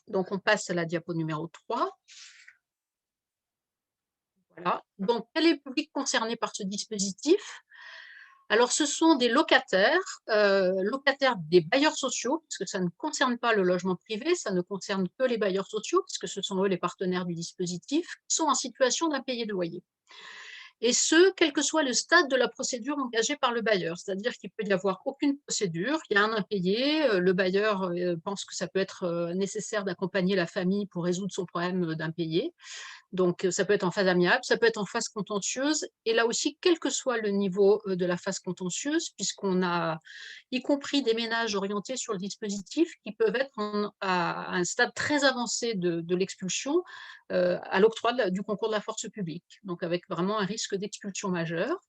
Donc, on passe à la diapo numéro 3. Voilà. Donc, quel est le public concerné par ce dispositif ? Alors, ce sont des locataires des bailleurs sociaux, parce que ça ne concerne pas le logement privé, ça ne concerne que les bailleurs sociaux, parce que ce sont eux les partenaires du dispositif, qui sont en situation d'impayé de loyer. Et ce, quel que soit le stade de la procédure engagée par le bailleur. C'est-à-dire qu'il peut y avoir aucune procédure, il y a un impayé, le bailleur pense que ça peut être nécessaire d'accompagner la famille pour résoudre son problème d'impayé. Donc, ça peut être en phase amiable, ça peut être en phase contentieuse. Et là aussi, quel que soit le niveau de la phase contentieuse, puisqu'on a y compris des ménages orientés sur le dispositif qui peuvent être à un stade très avancé de l'expulsion, à l'octroi du concours de la force publique, donc avec vraiment un risque d'expulsion majeure.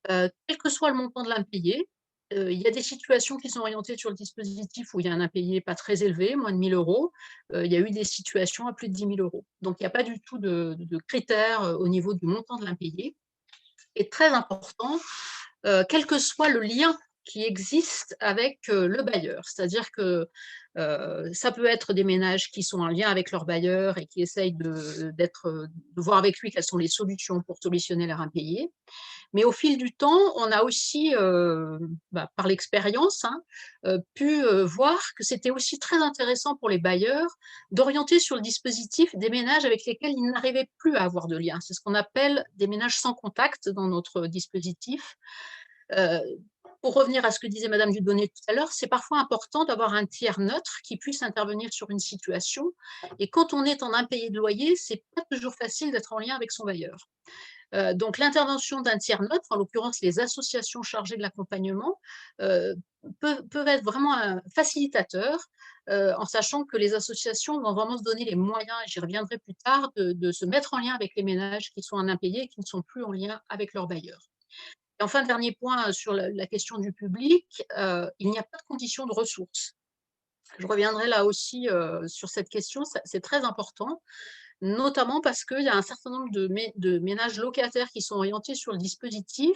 Quel que soit le montant de l'impayé, il y a des situations qui sont orientées sur le dispositif où il y a un impayé pas très élevé, moins de 1 000 €. Il y a eu des situations à plus de 10 000 €. Donc, il n'y a pas du tout de critères au niveau du montant de l'impayé. Et très important, quel que soit le lien qui existe avec le bailleur. C'est-à-dire que ça peut être des ménages qui sont en lien avec leur bailleur et qui essayent de voir avec lui quelles sont les solutions pour solutionner leur impayé. Mais au fil du temps, on a aussi, par l'expérience, pu voir que c'était aussi très intéressant pour les bailleurs d'orienter sur le dispositif des ménages avec lesquels ils n'arrivaient plus à avoir de lien. C'est ce qu'on appelle des ménages sans contact dans notre dispositif. pour revenir à ce que disait Madame Dudonné tout à l'heure, c'est parfois important d'avoir un tiers neutre qui puisse intervenir sur une situation. Et quand on est en impayé de loyer, c'est pas toujours facile d'être en lien avec son bailleur. Donc l'intervention d'un tiers neutre, en l'occurrence les associations chargées de l'accompagnement, peuvent être vraiment un facilitateur, en sachant que les associations vont vraiment se donner les moyens, et j'y reviendrai plus tard, de se mettre en lien avec les ménages qui sont en impayé et qui ne sont plus en lien avec leur bailleur. Et enfin, dernier point sur la question du public, il n'y a pas de condition de ressources. Je reviendrai là aussi sur cette question, c'est très important, notamment parce qu'il y a un certain nombre de ménages locataires qui sont orientés sur le dispositif,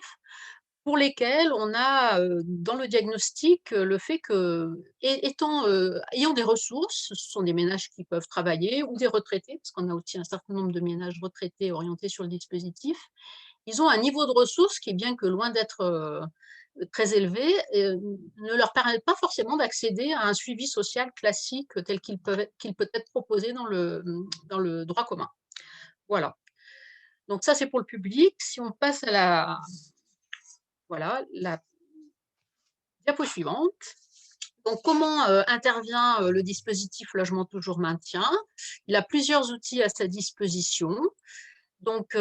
pour lesquels on a dans le diagnostic le fait que, ayant des ressources, ce sont des ménages qui peuvent travailler ou des retraités, parce qu'on a aussi un certain nombre de ménages retraités orientés sur le dispositif, ils ont un niveau de ressources qui, bien que loin d'être très élevé, ne leur permet pas forcément d'accéder à un suivi social classique tel qu'il peut être proposé dans le droit commun. Voilà. Donc ça, c'est pour le public. Si on passe à la diapo suivante. Donc, comment intervient le dispositif Logement Toujours Maintien? Il a plusieurs outils à sa disposition. Donc,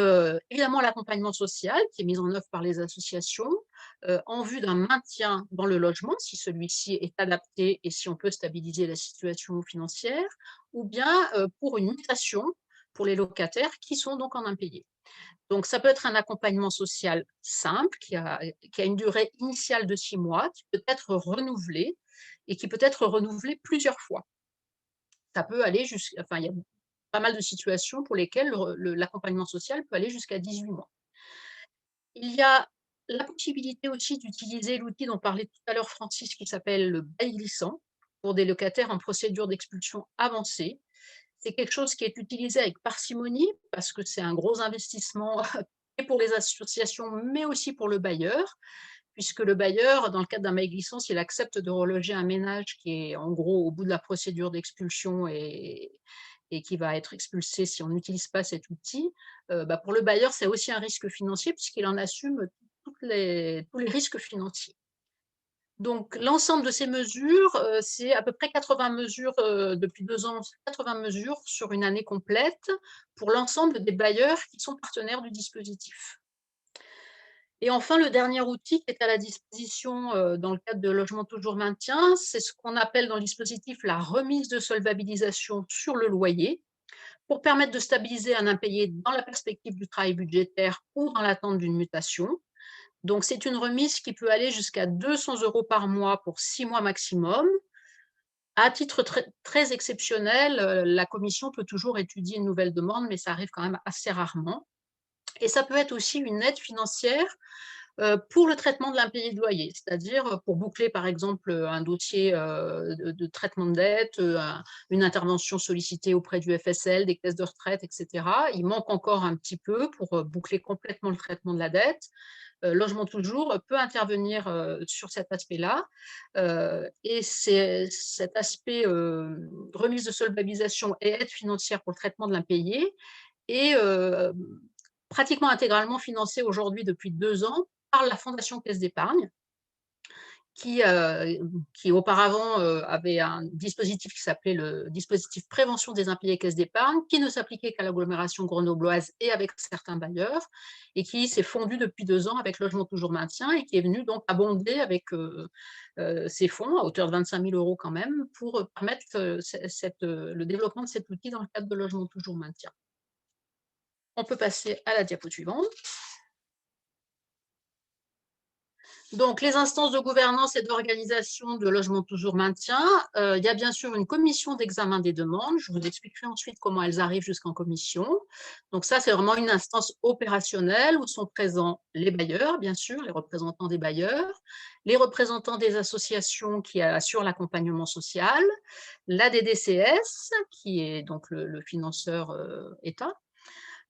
évidemment, l'accompagnement social qui est mis en œuvre par les associations en vue d'un maintien dans le logement, si celui-ci est adapté et si on peut stabiliser la situation financière, ou bien pour une mutation pour les locataires qui sont donc en impayé. Donc, ça peut être un accompagnement social simple qui a une durée initiale de 6 mois, qui peut être renouvelé et qui peut être renouvelé plusieurs fois. Ça peut aller enfin, il y a pas mal de situations pour lesquelles l'accompagnement social peut aller jusqu'à 18 mois. Il y a la possibilité aussi d'utiliser l'outil dont parlait tout à l'heure Francis, qui s'appelle le bail glissant, pour des locataires en procédure d'expulsion avancée. C'est quelque chose qui est utilisé avec parcimonie, parce que c'est un gros investissement et pour les associations, mais aussi pour le bailleur, puisque le bailleur, dans le cadre d'un bail glissant, s'il accepte de reloger un ménage qui est en gros au bout de la procédure d'expulsion et qui va être expulsé si on n'utilise pas cet outil, pour le bailleur, c'est aussi un risque financier puisqu'il en assume tous les risques financiers. Donc, l'ensemble de ces mesures, c'est à peu près 80 mesures depuis 2 ans, 80 mesures sur une année complète pour l'ensemble des bailleurs qui sont partenaires du dispositif. Et enfin, le dernier outil qui est à la disposition dans le cadre de Logement Toujours Maintien, c'est ce qu'on appelle dans le dispositif la remise de solvabilisation sur le loyer, pour permettre de stabiliser un impayé dans la perspective du travail budgétaire ou dans l'attente d'une mutation. Donc, c'est une remise qui peut aller jusqu'à 200 € par mois pour 6 mois maximum. À titre très exceptionnel, la commission peut toujours étudier une nouvelle demande, mais ça arrive quand même assez rarement. Et ça peut être aussi une aide financière pour le traitement de l'impayé de loyer, c'est-à-dire pour boucler par exemple un dossier de traitement de dette, une intervention sollicitée auprès du FSL, des caisses de retraite, etc. Il manque encore un petit peu pour boucler complètement le traitement de la dette. Logement Toujours peut intervenir sur cet aspect-là. Et c'est cet aspect remise de solvabilisation et aide financière pour le traitement de l'impayé est pratiquement intégralement financé aujourd'hui depuis 2 ans par la Fondation Caisse d'Épargne, qui auparavant avait un dispositif qui s'appelait le dispositif prévention des impayés Caisse d'Épargne, qui ne s'appliquait qu'à l'agglomération grenobloise et avec certains bailleurs, et qui s'est fondu depuis 2 ans avec Logement Toujours Maintien, et qui est venu donc abonder avec ces fonds à hauteur de 25 000 € quand même, pour permettre le développement de cet outil dans le cadre de Logement Toujours Maintien. On peut passer à la diapo suivante. Donc, les instances de gouvernance et d'organisation de Logement Toujours Maintien, il y a bien sûr une commission d'examen des demandes. Je vous expliquerai ensuite comment elles arrivent jusqu'en commission. Donc ça, c'est vraiment une instance opérationnelle où sont présents les bailleurs, bien sûr, les représentants des bailleurs, les représentants des associations qui assurent l'accompagnement social, la DDCS, qui est donc le financeur État,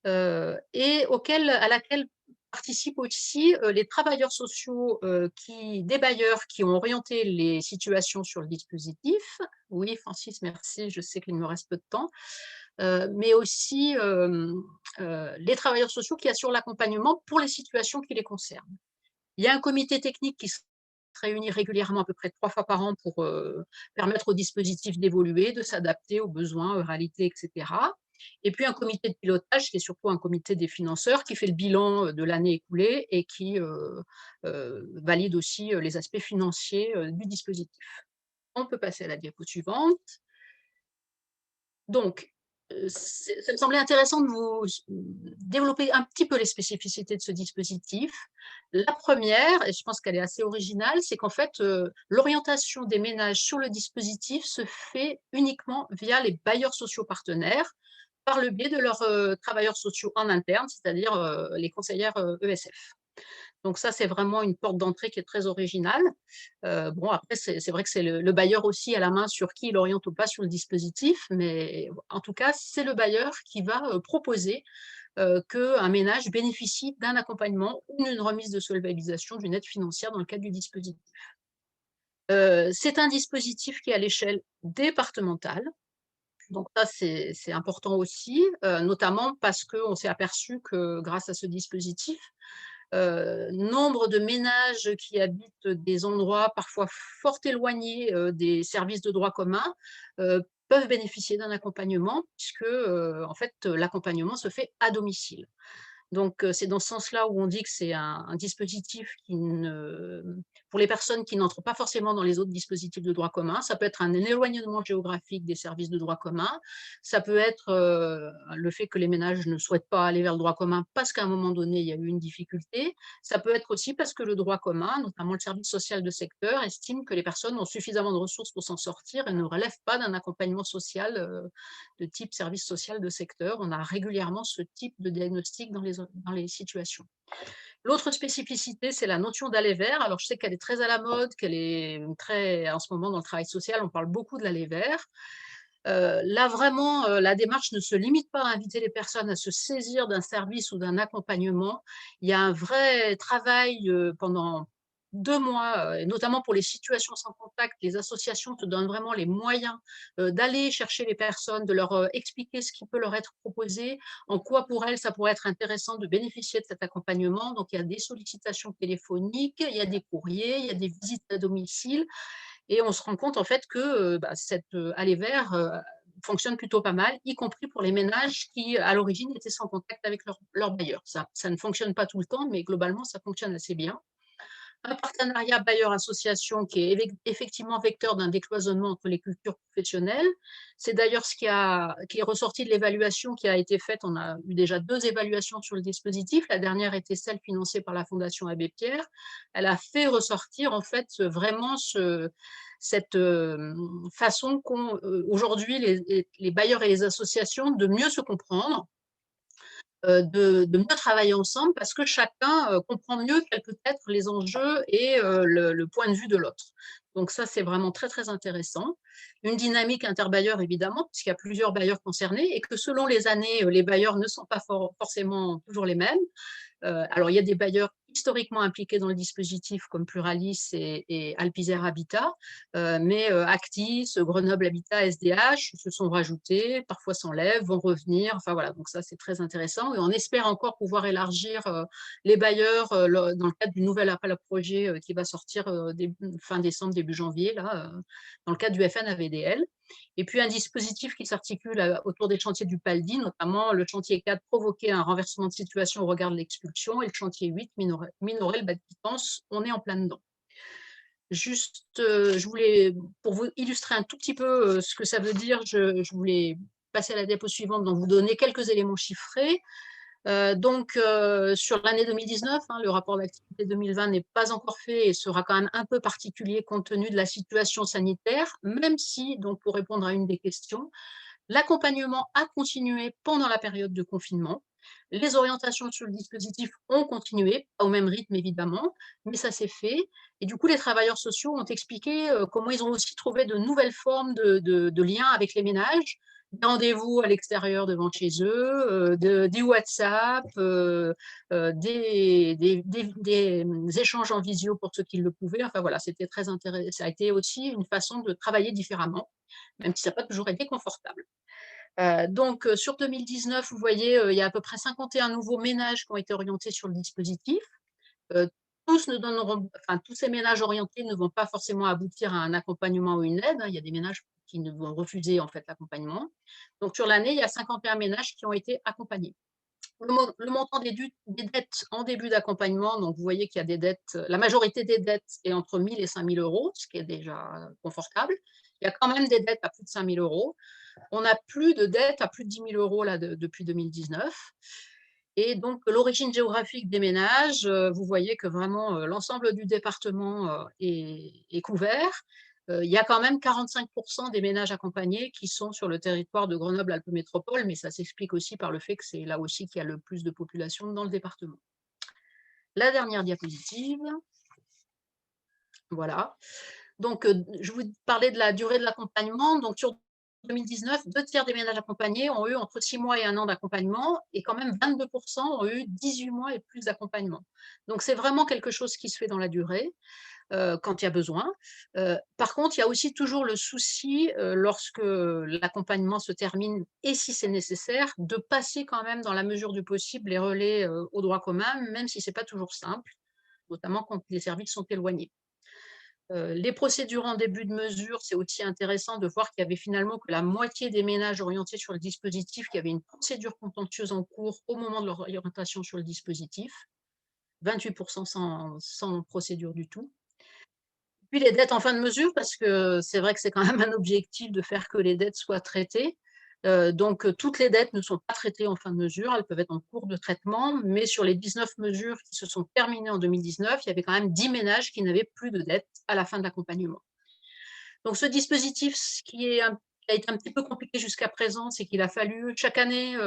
et à laquelle participent aussi les travailleurs sociaux des bailleurs qui ont orienté les situations sur le dispositif. Oui, Francis, merci, je sais qu'il me reste peu de temps. Mais aussi les travailleurs sociaux qui assurent l'accompagnement pour les situations qui les concernent. Il y a un comité technique qui réunit régulièrement, à peu près 3 fois par an, pour permettre au dispositif d'évoluer, de s'adapter aux besoins, aux réalités, etc. Et puis un comité de pilotage, qui est surtout un comité des financeurs, qui fait le bilan de l'année écoulée et qui valide aussi les aspects financiers du dispositif. On peut passer à la diapo suivante. Donc, ça me semblait intéressant de vous développer un petit peu les spécificités de ce dispositif. La première, et je pense qu'elle est assez originale, c'est qu'en fait, l'orientation des ménages sur le dispositif se fait uniquement via les bailleurs sociaux partenaires, par le biais de leurs travailleurs sociaux en interne, c'est-à-dire les conseillères ESF. Donc ça, c'est vraiment une porte d'entrée qui est très originale. Bon, après, c'est vrai que c'est le bailleur aussi à la main sur qui il oriente ou pas sur le dispositif, mais en tout cas, c'est le bailleur qui va proposer qu'un ménage bénéficie d'un accompagnement ou d'une remise de solvabilisation d'une aide financière dans le cadre du dispositif. C'est un dispositif qui est à l'échelle départementale. Donc ça, c'est important aussi, notamment parce qu'on s'est aperçu que grâce à ce dispositif, nombre de ménages qui habitent des endroits parfois fort éloignés des services de droit commun peuvent bénéficier d'un accompagnement puisque en fait, l'accompagnement se fait à domicile. Donc, c'est dans ce sens-là où on dit que c'est un dispositif qui pour les personnes qui n'entrent pas forcément dans les autres dispositifs de droit commun. Ça peut être un éloignement géographique des services de droit commun. Ça peut être le fait que les ménages ne souhaitent pas aller vers le droit commun parce qu'à un moment donné, il y a eu une difficulté. Ça peut être aussi parce que le droit commun, notamment le service social de secteur, estime que les personnes ont suffisamment de ressources pour s'en sortir et ne relèvent pas d'un accompagnement social de type service social de secteur. On a régulièrement ce type de diagnostic dans les situations. L'autre spécificité, c'est la notion d'aller vers. Alors, je sais qu'elle est très à la mode, qu'elle est très, en ce moment, dans le travail social, on parle beaucoup de l'aller vers. Là, vraiment, la démarche ne se limite pas à inviter les personnes à se saisir d'un service ou d'un accompagnement. Il y a un vrai travail pendant 2 mois, et notamment pour les situations sans contact. Les associations te donnent vraiment les moyens d'aller chercher les personnes, de leur expliquer ce qui peut leur être proposé, en quoi pour elles ça pourrait être intéressant de bénéficier de cet accompagnement. Donc, il y a des sollicitations téléphoniques, il y a des courriers, il y a des visites à domicile. Et on se rend compte en fait que cette aller vers fonctionne plutôt pas mal, y compris pour les ménages qui, à l'origine, étaient sans contact avec leur bailleur. Ça ne fonctionne pas tout le temps, mais globalement, ça fonctionne assez bien. Un partenariat bailleur-association qui est effectivement vecteur d'un décloisonnement entre les cultures professionnelles. C'est d'ailleurs ce qui est ressorti de l'évaluation qui a été faite. On a eu déjà 2 évaluations sur le dispositif. La dernière était celle financée par la Fondation Abbé Pierre. Elle a fait ressortir en fait vraiment cette façon qu'ont aujourd'hui les bailleurs et les associations de mieux se comprendre, de mieux travailler ensemble parce que chacun comprend mieux quels peuvent être les enjeux et le point de vue de l'autre. Donc ça, c'est vraiment très, très intéressant. Une dynamique interbailleur, évidemment, puisqu'il y a plusieurs bailleurs concernés et que selon les années, les bailleurs ne sont pas forcément toujours les mêmes. Alors, il y a des bailleurs historiquement impliqués dans le dispositif comme Pluralis et Alpizère Habitat, mais Actis, Grenoble Habitat, SDH se sont rajoutés, parfois s'enlèvent, vont revenir. Enfin voilà, donc ça c'est très intéressant et on espère encore pouvoir élargir les bailleurs dans le cadre du nouvel appel à projet qui va sortir fin décembre, début janvier, là, dans le cadre du FNAVDL. Et puis un dispositif qui s'articule autour des chantiers du PALDI, notamment le chantier 4, provoquer un renversement de situation au regard de l'expulsion, et le chantier 8, minorer le bas de quittance. On est en plein dedans. Juste, je voulais, pour vous illustrer un tout petit peu ce que ça veut dire, je voulais passer à la diapo suivante, donc vous donner quelques éléments chiffrés. Sur l'année 2019, le rapport d'activité 2020 n'est pas encore fait et sera quand même un peu particulier compte tenu de la situation sanitaire, même si, donc pour répondre à une des questions, l'accompagnement a continué pendant la période de confinement. Les orientations sur le dispositif ont continué, pas au même rythme évidemment, mais ça s'est fait. Et du coup, les travailleurs sociaux ont expliqué comment ils ont aussi trouvé de nouvelles formes de liens avec les ménages, des rendez-vous à l'extérieur devant chez eux, des WhatsApp, des échanges en visio pour ceux qui le pouvaient. Enfin voilà, c'était très intéressant. Ça a été aussi une façon de travailler différemment, même si ça n'a pas toujours été confortable. Sur 2019, vous voyez, il y a à peu près 51 nouveaux ménages qui ont été orientés sur le dispositif. tous ne donneront, enfin, tous ces ménages orientés ne vont pas forcément aboutir à un accompagnement ou une aide, hein. Il y a des ménages qui ne vont refuser en fait l'accompagnement. Donc sur l'année, il y a 51 ménages qui ont été accompagnés. Le montant des dettes en début d'accompagnement, donc vous voyez qu'il y a des dettes, la majorité des dettes est entre 1 000 et 5 000 €, ce qui est déjà confortable. Il y a quand même des dettes à plus de 5 000 €. On n'a plus de dettes à plus de 10 000 € là, depuis 2019. Et donc, l'origine géographique des ménages, vous voyez que vraiment l'ensemble du département est couvert. Il y a quand même 45 % des ménages accompagnés qui sont sur le territoire de Grenoble-Alpes Métropole, mais ça s'explique aussi par le fait que c'est là aussi qu'il y a le plus de population dans le département. La dernière diapositive. Voilà. Donc, je vous parlais de la durée de l'accompagnement. Donc, sur 2019, 2 tiers des ménages accompagnés ont eu entre 6 mois et 1 an d'accompagnement et quand même 22 % ont eu 18 mois et plus d'accompagnement. Donc, c'est vraiment quelque chose qui se fait dans la durée, quand il y a besoin. Par contre, il y a aussi toujours le souci, lorsque l'accompagnement se termine et si c'est nécessaire, de passer quand même dans la mesure du possible les relais, au droit commun, même si ce n'est pas toujours simple, notamment quand les services sont éloignés. Les procédures en début de mesure, c'est aussi intéressant de voir qu'il y avait finalement que la moitié des ménages orientés sur le dispositif, qui avaient une procédure contentieuse en cours au moment de leur orientation sur le dispositif, 28 % sans procédure du tout. Puis les dettes en fin de mesure, parce que c'est vrai que c'est quand même un objectif de faire que les dettes soient traitées. Donc, toutes les dettes ne sont pas traitées en fin de mesure, elles peuvent être en cours de traitement, mais sur les 19 mesures qui se sont terminées en 2019, il y avait quand même 10 ménages qui n'avaient plus de dettes à la fin de l'accompagnement. Donc ce dispositif, ce qui a été un petit peu compliqué jusqu'à présent, c'est qu'il a fallu chaque année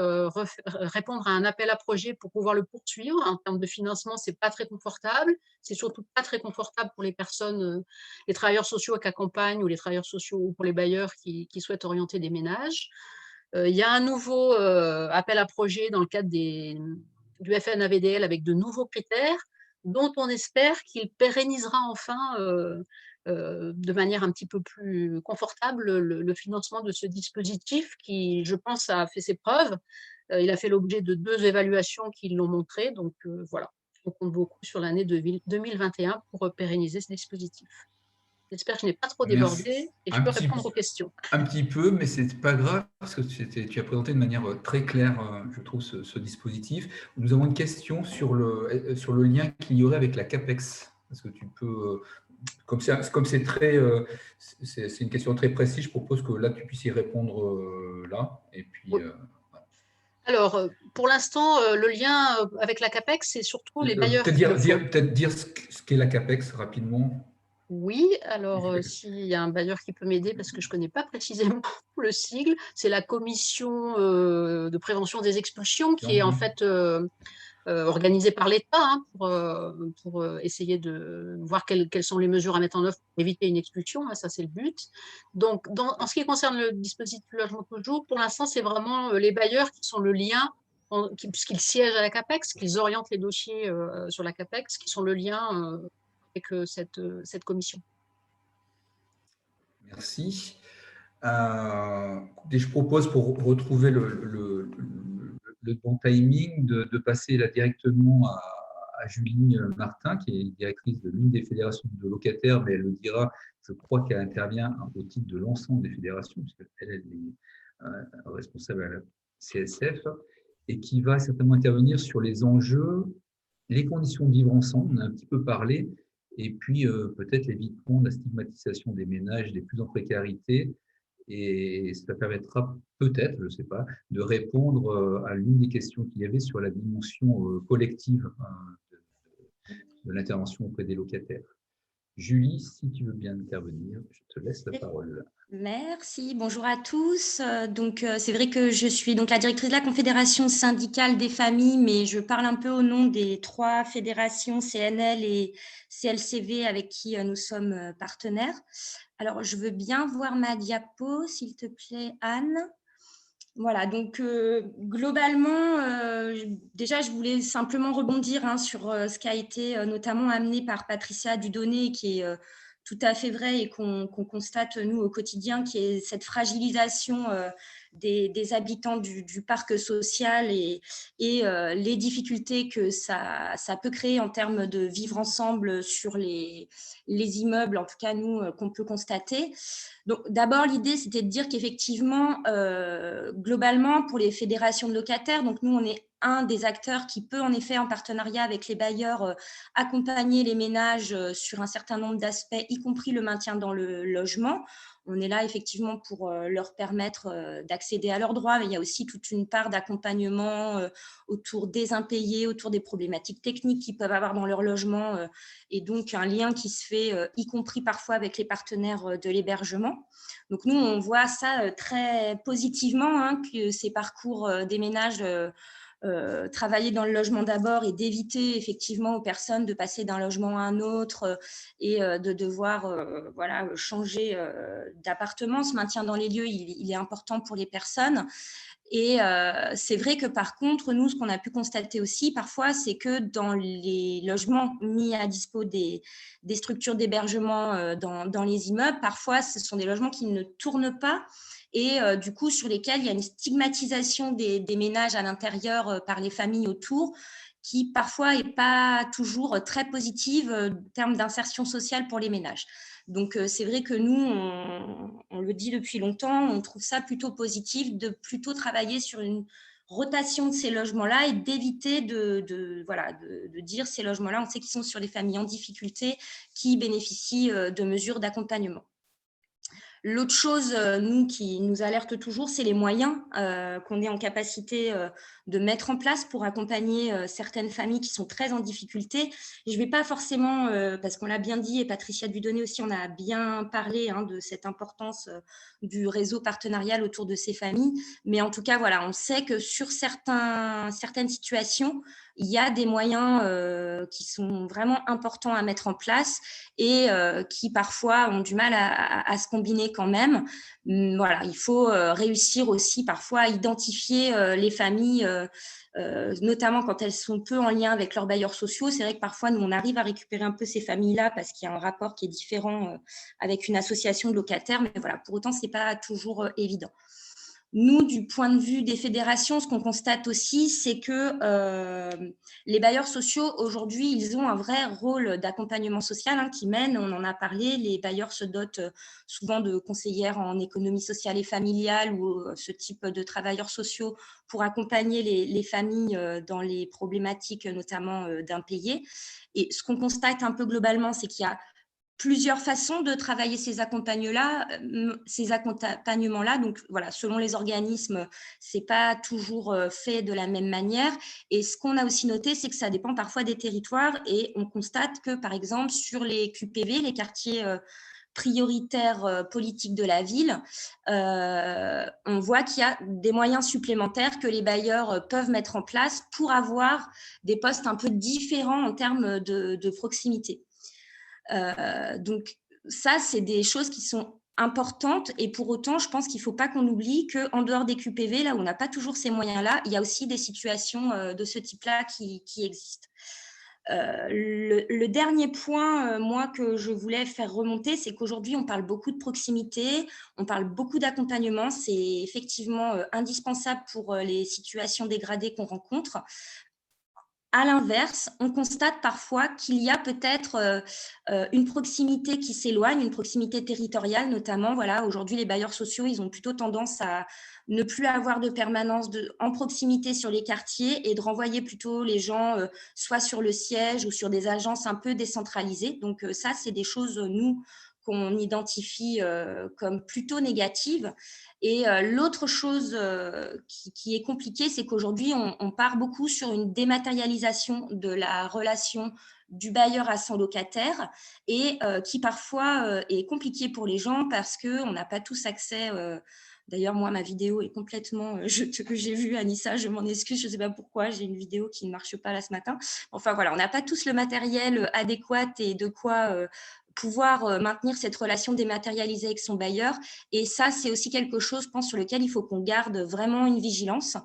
répondre à un appel à projet pour pouvoir le poursuivre. En termes de financement, c'est pas très confortable. C'est surtout pas très confortable pour les personnes, les travailleurs sociaux qui accompagnent ou les travailleurs sociaux ou pour les bailleurs qui souhaitent orienter des ménages. Il y a un nouveau appel à projet dans le cadre du FNAVDL avec de nouveaux critères dont on espère qu'il pérennisera enfin de manière un petit peu plus confortable le financement de ce dispositif qui, je pense, a fait ses preuves. Il a fait l'objet de 2 évaluations qui l'ont montré. Donc voilà, on compte beaucoup sur l'année 2021 pour pérenniser ce dispositif. J'espère que je n'ai pas trop
Merci.
débordé et je peux répondre aux questions.
Un petit peu, mais ce n'est pas grave parce que tu as présenté de manière très claire, je trouve, ce dispositif. Nous avons une question sur le lien qu'il y aurait avec la CAPEX. Est-ce que tu peux, comme c'est une question très précise, je propose que là, tu puisses y répondre là. Et puis,
Oui. Alors, pour l'instant, le lien avec la CAPEX, c'est surtout les bailleurs qui le font.
Peut-être dire ce qu'est la CAPEX rapidement.
Oui, alors s'il y a un bailleur qui peut m'aider, parce que je ne connais pas précisément le sigle, c'est la commission de prévention des expulsions qui est en fait organisée par l'État hein, pour essayer de voir quelles sont les mesures à mettre en œuvre pour éviter une expulsion, hein, ça c'est le but. Donc, en ce qui concerne le dispositif logement toujours, pour l'instant, c'est vraiment les bailleurs qui sont le lien, puisqu'ils siègent à la CAPEX, qu'ils orientent les dossiers sur la CAPEX, qui sont le lien avec cette commission.
Merci. Je propose pour retrouver le bon timing de passer là directement à Julie Martin, qui est directrice de l'une des fédérations de locataires, mais elle le dira, je crois qu'elle intervient au titre de l'ensemble des fédérations, puisqu'elle est responsable à la CSF, et qui va certainement intervenir sur les enjeux, les conditions de vivre ensemble, on a un petit peu parlé, et puis peut-être l'évitement de la stigmatisation des ménages les plus en précarité, et ça permettra peut-être, je ne sais pas, de répondre à l'une des questions qu'il y avait sur la dimension collective de l'intervention auprès des locataires. Julie, si tu veux bien intervenir, je te laisse la parole.
Merci, bonjour à tous. C'est vrai que je suis donc la directrice de la Confédération syndicale des familles, mais je parle un peu au nom des 3 fédérations CNL et CLCV avec qui nous sommes partenaires. Alors, je veux bien voir ma diapo, s'il te plaît, Anne. Voilà, donc globalement, déjà, je voulais simplement rebondir sur ce qui a été notamment amené par Patricia Dudonné, qui est tout à fait vrai et qu'on constate, nous, au quotidien, qui est cette fragilisation des habitants du parc social et les difficultés que ça peut créer en termes de vivre ensemble sur les immeubles, en tout cas, nous, qu'on peut constater. Donc, d'abord, l'idée, c'était de dire qu'effectivement, globalement, pour les fédérations de locataires, donc nous, on est un des acteurs qui peut, en effet, en partenariat avec les bailleurs, accompagner les ménages sur un certain nombre d'aspects, y compris le maintien dans le logement. On est là effectivement pour leur permettre d'accéder à leurs droits, mais il y a aussi toute une part d'accompagnement autour des impayés, autour des problématiques techniques qu'ils peuvent avoir dans leur logement, et donc un lien qui se fait, y compris parfois avec les partenaires de l'hébergement. Donc nous, on voit ça très positivement, hein, que ces parcours des ménages travailler dans le logement d'abord et d'éviter effectivement aux personnes de passer d'un logement à un autre et de devoir voilà, changer d'appartement. Ce maintien dans les lieux, il est important pour les personnes. Et c'est vrai que par contre, nous, ce qu'on a pu constater aussi parfois, c'est que dans les logements mis à dispo des structures d'hébergement dans les immeubles, parfois, ce sont des logements qui ne tournent pas et du coup, sur lesquels il y a une stigmatisation des ménages à l'intérieur par les familles autour, qui parfois n'est pas toujours très positive en termes d'insertion sociale pour les ménages. Donc, c'est vrai que nous, on le dit depuis longtemps, on trouve ça plutôt positif de plutôt travailler sur une rotation de ces logements-là et d'éviter de dire ces logements-là, on sait qu'ils sont sur les familles en difficulté qui bénéficient de mesures d'accompagnement. L'autre chose, nous, qui nous alerte toujours, c'est les moyens qu'on est en capacité de mettre en place pour accompagner certaines familles qui sont très en difficulté. Et je ne vais pas forcément, parce qu'on l'a bien dit, et Patricia Dudonné aussi, on a bien parlé de cette importance du réseau partenarial autour de ces familles. Mais en tout cas, voilà, on sait que sur certaines situations, il y a des moyens qui sont vraiment importants à mettre en place et qui parfois ont du mal à se combiner quand même. Voilà, il faut réussir aussi parfois à identifier les familles, notamment quand elles sont peu en lien avec leurs bailleurs sociaux. C'est vrai que parfois, nous, on arrive à récupérer un peu ces familles-là parce qu'il y a un rapport qui est différent avec une association de locataires. Mais voilà, pour autant, ce n'est pas toujours évident. Nous, du point de vue des fédérations, ce qu'on constate aussi, c'est que les bailleurs sociaux, aujourd'hui, ils ont un vrai rôle d'accompagnement social qui mène, on en a parlé, les bailleurs se dotent souvent de conseillères en économie sociale et familiale ou ce type de travailleurs sociaux pour accompagner les familles dans les problématiques notamment d'impayés. Et ce qu'on constate un peu globalement, c'est qu'il y a plusieurs façons de travailler ces accompagnements-là. Donc, voilà, selon les organismes, ce n'est pas toujours fait de la même manière. Et ce qu'on a aussi noté, c'est que ça dépend parfois des territoires. Et on constate que, par exemple, sur les QPV, les quartiers prioritaires politiques de la ville, on voit qu'il y a des moyens supplémentaires que les bailleurs peuvent mettre en place pour avoir des postes un peu différents en termes de proximité. Donc ça, c'est des choses qui sont importantes et pour autant, je pense qu'il ne faut pas qu'on oublie qu'en dehors des QPV, là où on n'a pas toujours ces moyens-là, il y a aussi des situations de ce type-là qui existent. Le dernier point, moi, que je voulais faire remonter, c'est qu'aujourd'hui, on parle beaucoup de proximité, on parle beaucoup d'accompagnement. C'est effectivement indispensable pour les situations dégradées qu'on rencontre. À l'inverse, on constate parfois qu'il y a peut-être une proximité qui s'éloigne, une proximité territoriale notamment. Voilà, aujourd'hui, les bailleurs sociaux, ils ont plutôt tendance à ne plus avoir de permanence en proximité sur les quartiers et de renvoyer plutôt les gens soit sur le siège ou sur des agences un peu décentralisées. Donc ça, c'est des choses, nous, qu'on identifie comme plutôt négatives. Et l'autre chose qui est compliquée, c'est qu'aujourd'hui, on part beaucoup sur une dématérialisation de la relation du bailleur à son locataire et qui parfois est compliquée pour les gens parce qu'on n'a pas tous accès. D'ailleurs, moi, ma vidéo est complètement… que j'ai vue, Anissa, je m'en excuse, je ne sais pas pourquoi, j'ai une vidéo qui ne marche pas là ce matin. Enfin, voilà, on n'a pas tous le matériel adéquat et de quoi… pouvoir maintenir cette relation dématérialisée avec son bailleur. Et ça, c'est aussi quelque chose, je pense, sur lequel il faut qu'on garde vraiment une vigilance.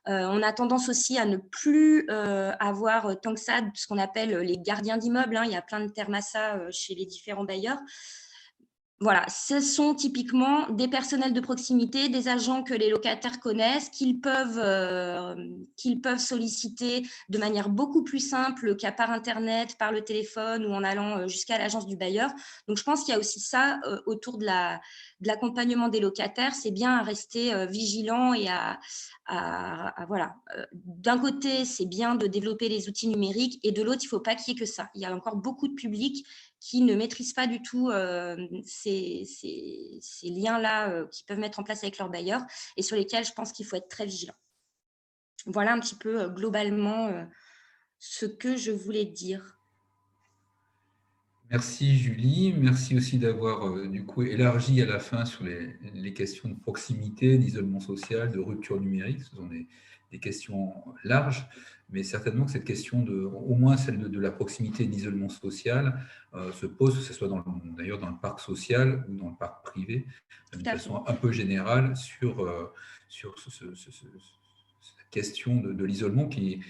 On a tendance aussi à ne plus avoir tant que ça ce qu'on appelle les gardiens d'immeubles. Il y a plein de termes à ça chez les différents bailleurs. Voilà, ce sont typiquement des personnels de proximité, des agents que les locataires connaissent, qu'ils peuvent solliciter de manière beaucoup plus simple qu'à par Internet, par le téléphone ou en allant jusqu'à l'agence du bailleur. Donc, je pense qu'il y a aussi ça autour de l'accompagnement des locataires. C'est bien à rester vigilant et voilà. D'un côté, c'est bien de développer les outils numériques et de l'autre, il ne faut pas qu'il y ait que ça. Il y a encore beaucoup de publics qui ne maîtrisent pas du tout ces liens-là qu'ils peuvent mettre en place avec leur bailleur et sur lesquels je pense qu'il faut être très vigilant. Voilà un petit peu globalement ce que je voulais dire.
Merci Julie, merci aussi d'avoir du coup élargi à la fin sur les questions de proximité, d'isolement social, de rupture numérique. Ce sont des questions larges, mais certainement que cette question, au moins celle de la proximité et de l'isolement social, se pose, que ce soit d'ailleurs dans le parc social ou dans le parc privé, de façon un peu générale sur cette question de l'isolement qui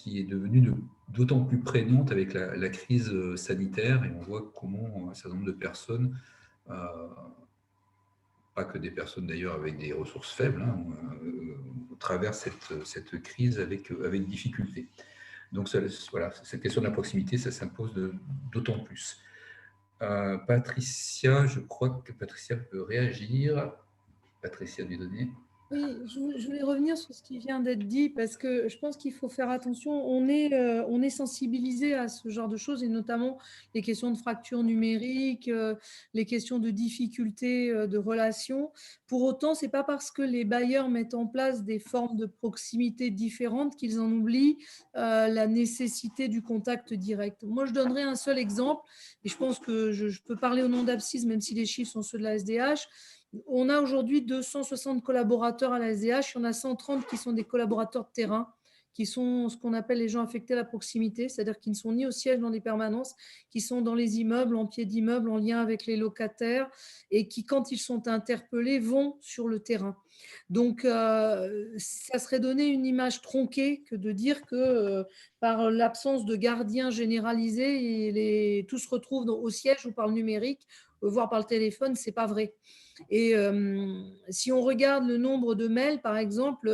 est devenue d'autant plus prégnante avec la crise sanitaire, et on voit comment un certain nombre de personnes, pas que des personnes d'ailleurs avec des ressources faibles, traversent cette crise avec difficulté. Donc voilà, cette question de la proximité, ça s'impose d'autant plus. Patricia, je crois que Patricia peut réagir. Patricia Dieudonné.
Oui, je voulais revenir sur ce qui vient d'être dit parce que je pense qu'il faut faire attention. On est sensibilisé à ce genre de choses et notamment les questions de fracture numérique, les questions de difficultés de relations. Pour autant, ce n'est pas parce que les bailleurs mettent en place des formes de proximité différentes qu'ils en oublient la nécessité du contact direct. Moi, je donnerai un seul exemple et je pense que je peux parler au nom d'Absys, même si les chiffres sont ceux de la SDH. On a aujourd'hui 260 collaborateurs à la SDH, il y en a 130 qui sont des collaborateurs de terrain, qui sont ce qu'on appelle les gens affectés à la proximité, c'est-à-dire qui ne sont ni au siège dans des permanences, qui sont dans les immeubles, en pied d'immeuble, en lien avec les locataires, et qui, quand ils sont interpellés, vont sur le terrain. Donc, ça serait donner une image tronquée que de dire que par l'absence de gardiens généralisés, tous se retrouvent au siège ou par le numérique, voire par le téléphone, ce n'est pas vrai. Et si on regarde le nombre de mails, par exemple,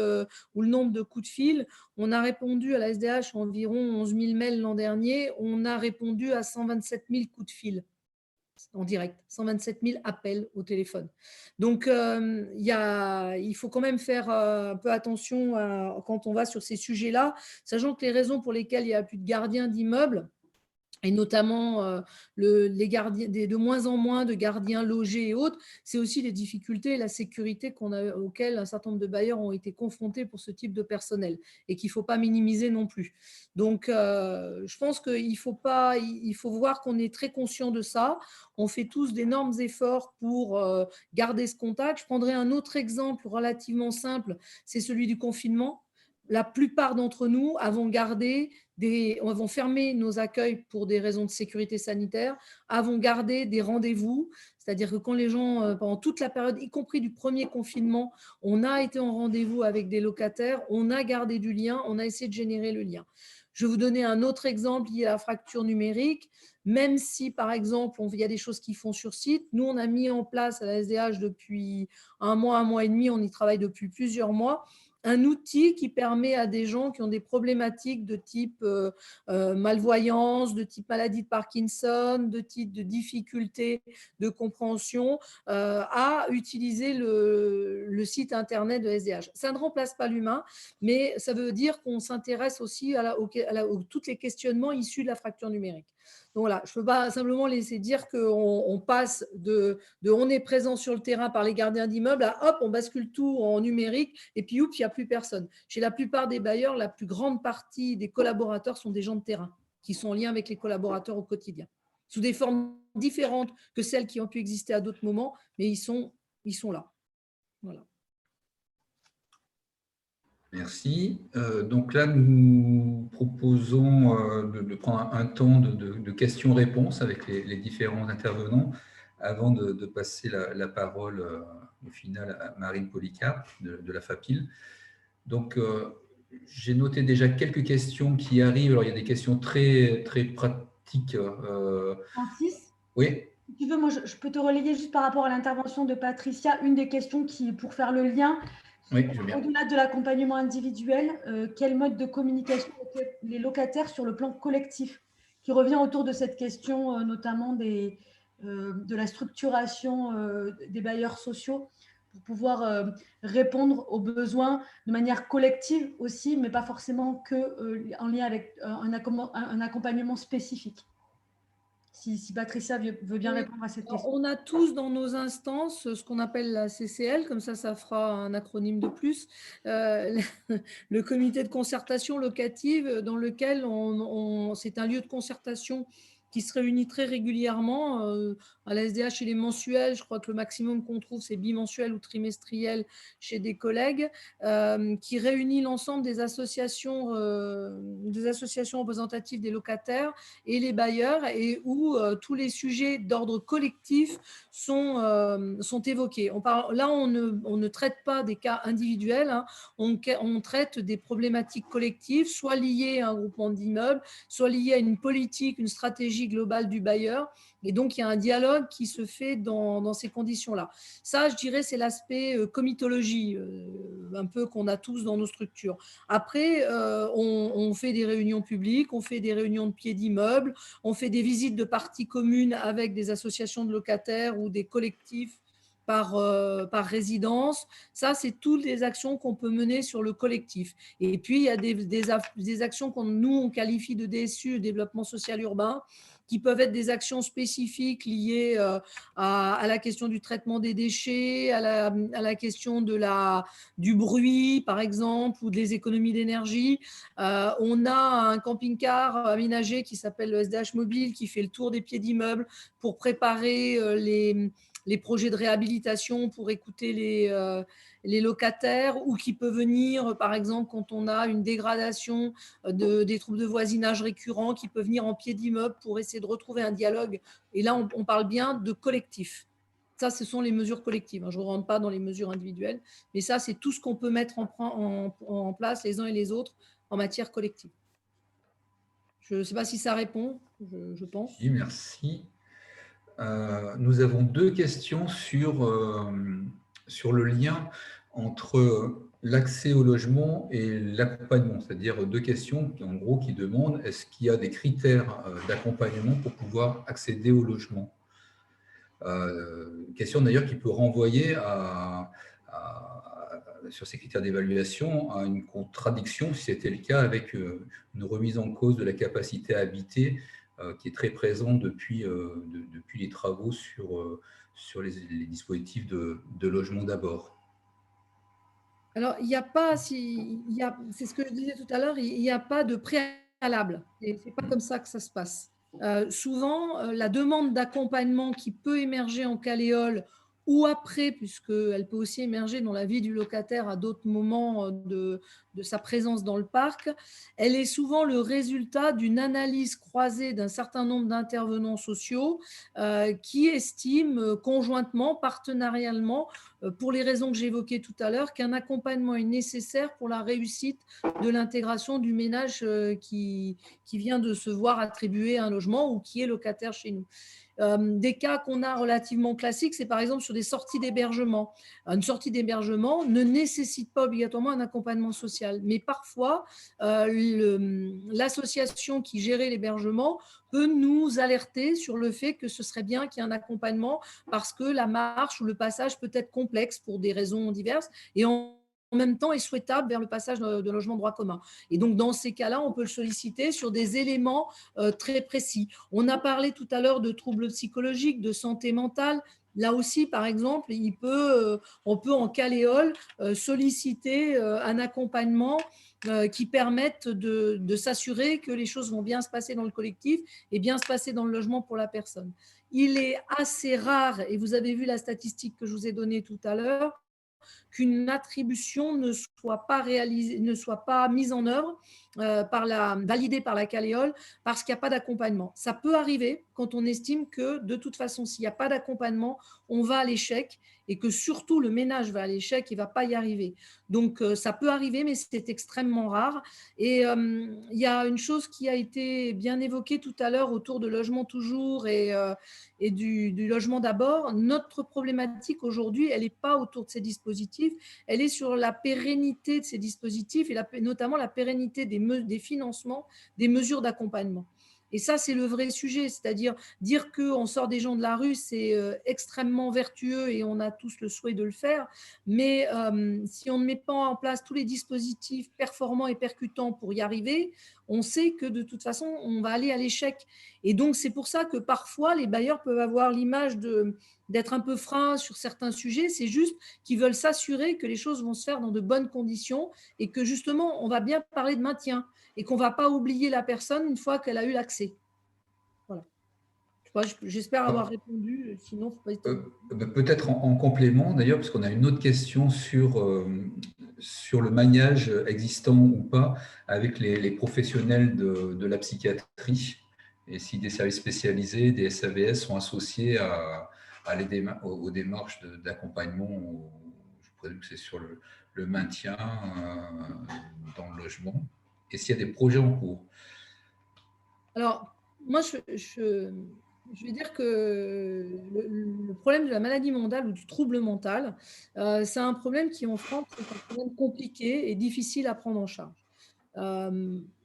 ou le nombre de coups de fil, on a répondu à la SDH environ 11 000 mails l'an dernier, on a répondu à 127 000 coups de fil en direct, 127 000 appels au téléphone. Donc, il faut quand même faire un peu attention quand on va sur ces sujets-là, sachant que les raisons pour lesquelles il n'y a plus de gardiens d'immeubles, et notamment les gardiens, de moins en moins de gardiens logés et autres, c'est aussi les difficultés et la sécurité auxquelles un certain nombre de bailleurs ont été confrontés pour ce type de personnel et qu'il ne faut pas minimiser non plus. Donc, je pense qu'il faut voir qu'on est très conscient de ça. On fait tous d'énormes efforts pour garder ce contact. Je prendrai un autre exemple relativement simple, c'est celui du confinement. La plupart d'entre nous avons fermé nos accueils pour des raisons de sécurité sanitaire, avons gardé des rendez-vous, c'est-à-dire que quand les gens, pendant toute la période, y compris du premier confinement, on a été en rendez-vous avec des locataires, on a gardé du lien, on a essayé de générer le lien. Je vais vous donner un autre exemple lié à la fracture numérique. Même si, par exemple, il y a des choses qui font sur site, nous, on a mis en place à la SDH depuis un mois et demi, on y travaille depuis plusieurs mois, un outil qui permet à des gens qui ont des problématiques de type malvoyance, de type maladie de Parkinson, de type de difficulté de compréhension, à utiliser le site internet de SDH. Ça ne remplace pas l'humain, mais ça veut dire qu'on s'intéresse aussi à tous les questionnements issus de la fracture numérique. Donc voilà, je ne peux pas simplement laisser dire qu'on passe de on est présent sur le terrain par les gardiens d'immeubles à hop, on bascule tout en numérique et puis oups, il n'y a plus personne. Chez la plupart des bailleurs, la plus grande partie des collaborateurs sont des gens de terrain qui sont en lien avec les collaborateurs au quotidien, sous des formes différentes que celles qui ont pu exister à d'autres moments, mais ils sont là. Voilà.
Merci. Donc là, nous proposons de prendre un temps de questions-réponses avec les différents intervenants avant de passer la parole au final à Marine Policarpe de la FAPIL. Donc, j'ai noté déjà quelques questions qui arrivent. Alors, il y a des questions très, très pratiques.
Francis,
Oui,
si tu veux, moi, je peux te relayer juste par rapport à l'intervention de Patricia. Une des questions qui, pour faire le lien,
oui, je veux bien.
au-delà de l'accompagnement individuel, quel mode de communication avec les locataires sur le plan collectif, qui revient autour de cette question, notamment de la structuration des bailleurs sociaux pour pouvoir répondre aux besoins de manière collective aussi, mais pas forcément en lien avec un accompagnement spécifique. Si Patricia veut bien
Oui.
répondre à cette
Alors,
question.
on a tous dans nos instances ce qu'on appelle la CCL, comme ça fera un acronyme de plus, le comité de concertation locative, dans lequel c'est un lieu de concertation qui se réunit très régulièrement. À la SDH, il est mensuel. Je crois que le maximum qu'on trouve, c'est bimensuel ou trimestriel chez des collègues, qui réunit l'ensemble des associations représentatives des locataires et les bailleurs, et où tous les sujets d'ordre collectif sont évoqués. Là, on ne traite pas des cas individuels, hein. On traite des problématiques collectives, soit liées à un groupement d'immeubles, soit liées à une politique, une stratégie globale du bailleur. Et donc, il y a un dialogue qui se fait dans ces conditions-là. Ça, je dirais, c'est l'aspect comitologie, un peu qu'on a tous dans nos structures. Après, on fait des réunions publiques, on fait des réunions de pieds d'immeubles, on fait des visites de parties communes avec des associations de locataires ou des collectifs par résidence. Ça, c'est toutes les actions qu'on peut mener sur le collectif. Et puis, il y a des actions on qualifie de DSU, développement social urbain, qui peuvent être des actions spécifiques liées à la question du traitement des déchets, à la question du bruit, par exemple, ou des économies d'énergie. On a un camping-car aménagé qui s'appelle le SDH Mobile, qui fait le tour des pieds d'immeubles pour préparer les projets de réhabilitation, pour écouter les locataires, ou qui peut venir, par exemple, quand on a une dégradation des troubles de voisinage récurrents, qui peut venir en pied d'immeuble pour essayer de retrouver un dialogue. Et là, on parle bien de collectif. Ça, ce sont les mesures collectives. Je ne rentre pas dans les mesures individuelles, mais ça, c'est tout ce qu'on peut mettre en place les uns et les autres en matière collective. Je ne sais pas si ça répond, je pense.
Oui, merci. Nous avons deux questions sur le lien entre l'accès au logement et l'accompagnement, c'est-à-dire deux questions en gros qui demandent est-ce qu'il y a des critères d'accompagnement pour pouvoir accéder au logement. Question d'ailleurs qui peut renvoyer sur ces critères d'évaluation à une contradiction, si c'était le cas, avec une remise en cause de la capacité à habiter qui est très présente depuis les travaux sur les dispositifs de logement d'abord.
Alors, il n'y a pas, c'est ce que je disais tout à l'heure, il n'y a pas de préalable. Ce n'est pas comme ça que ça se passe. Souvent, la demande d'accompagnement qui peut émerger en Caléole ou après, puisqu'elle peut aussi émerger dans la vie du locataire à d'autres moments de sa présence dans le parc, elle est souvent le résultat d'une analyse croisée d'un certain nombre d'intervenants sociaux qui estiment conjointement, partenarialement, pour les raisons que j'évoquais tout à l'heure, qu'un accompagnement est nécessaire pour la réussite de l'intégration du ménage qui vient de se voir attribuer un logement ou qui est locataire chez nous. Des cas qu'on a relativement classiques, c'est par exemple sur des sorties d'hébergement. Une sortie d'hébergement ne nécessite pas obligatoirement un accompagnement social, mais parfois l'association qui gérait l'hébergement peut nous alerter sur le fait que ce serait bien qu'il y ait un accompagnement parce que la marche ou le passage peut être complexe pour des raisons diverses et en même temps est souhaitable vers le passage de logement droit commun. Et donc, dans ces cas-là, on peut le solliciter sur des éléments très précis. On a parlé tout à l'heure de troubles psychologiques, de santé mentale. Là aussi, par exemple, on peut en Caléole solliciter un accompagnement qui permette de s'assurer que les choses vont bien se passer dans le collectif et bien se passer dans le logement pour la personne. Il est assez rare, et vous avez vu la statistique que je vous ai donnée tout à l'heure, qu'une attribution ne soit pas réalisée, ne soit pas mise en œuvre, validée par la Caleol, parce qu'il n'y a pas d'accompagnement. Ça peut arriver quand on estime que, de toute façon, s'il n'y a pas d'accompagnement, on va à l'échec et que surtout le ménage va à l'échec et ne va pas y arriver. Donc, ça peut arriver, mais c'est extrêmement rare. Et il y a une chose qui a été bien évoquée tout à l'heure autour de Logement Toujours et du logement d'abord. Notre problématique aujourd'hui, elle n'est pas autour de ces dispositifs, elle est sur la pérennité de ces dispositifs et notamment la pérennité des financements, des mesures d'accompagnement. Et ça, c'est le vrai sujet, c'est-à-dire dire qu'on sort des gens de la rue, c'est extrêmement vertueux et on a tous le souhait de le faire. Mais si on ne met pas en place tous les dispositifs performants et percutants pour y arriver, on sait que de toute façon, on va aller à l'échec. Et donc, c'est pour ça que parfois, les bailleurs peuvent avoir l'image d'être un peu freins sur certains sujets. C'est juste qu'ils veulent s'assurer que les choses vont se faire dans de bonnes conditions et que justement, on va bien parler de maintien et qu'on ne va pas oublier la personne une fois qu'elle a eu l'accès. Voilà. J'espère avoir répondu, sinon, il ne faut pas étonner.
Peut-être en complément, d'ailleurs, parce qu'on a une autre question sur le maillage existant ou pas avec les professionnels de la psychiatrie, et si des services spécialisés, des SAVS sont associés aux démarches d'accompagnement. Je présume que c'est sur le maintien dans le logement, et s'il y a des projets en cours.
Alors, moi, je vais dire que le problème de la maladie mentale ou du trouble mental, c'est un problème qui en France est un problème compliqué et difficile à prendre en charge.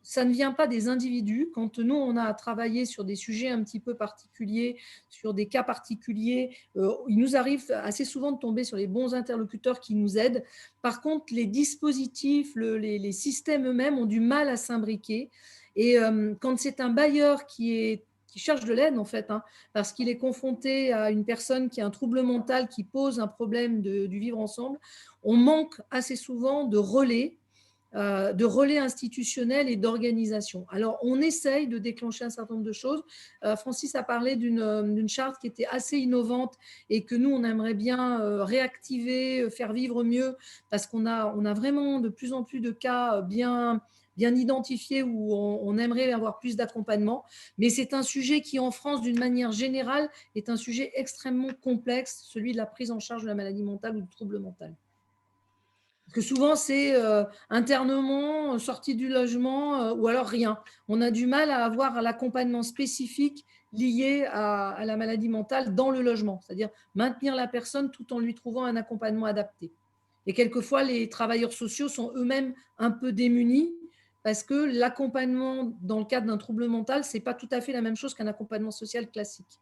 Ça ne vient pas des individus. Quand nous, on a travaillé sur des sujets un petit peu particuliers, sur des cas particuliers, il nous arrive assez souvent de tomber sur les bons interlocuteurs qui nous aident. Par contre, les dispositifs, les systèmes eux-mêmes ont du mal à s'imbriquer. Et quand c'est un bailleur qui cherche de l'aide, en fait, parce qu'il est confronté à une personne qui a un trouble mental qui pose un problème du vivre ensemble, on manque assez souvent de relais institutionnels et d'organisation. Alors, on essaye de déclencher un certain nombre de choses. Francis a parlé d'une charte qui était assez innovante et que nous, on aimerait bien réactiver, faire vivre mieux, parce qu'on a vraiment de plus en plus de cas bien identifiés où on aimerait avoir plus d'accompagnement. Mais c'est un sujet qui, en France, d'une manière générale, est un sujet extrêmement complexe, celui de la prise en charge de la maladie mentale ou du trouble mental. Parce que souvent, c'est internement, sortie du logement ou alors rien. On a du mal à avoir l'accompagnement spécifique lié à la maladie mentale dans le logement, c'est-à-dire maintenir la personne tout en lui trouvant un accompagnement adapté. Et quelquefois, les travailleurs sociaux sont eux-mêmes un peu démunis parce que l'accompagnement dans le cadre d'un trouble mental, ce n'est pas tout à fait la même chose qu'un accompagnement social classique.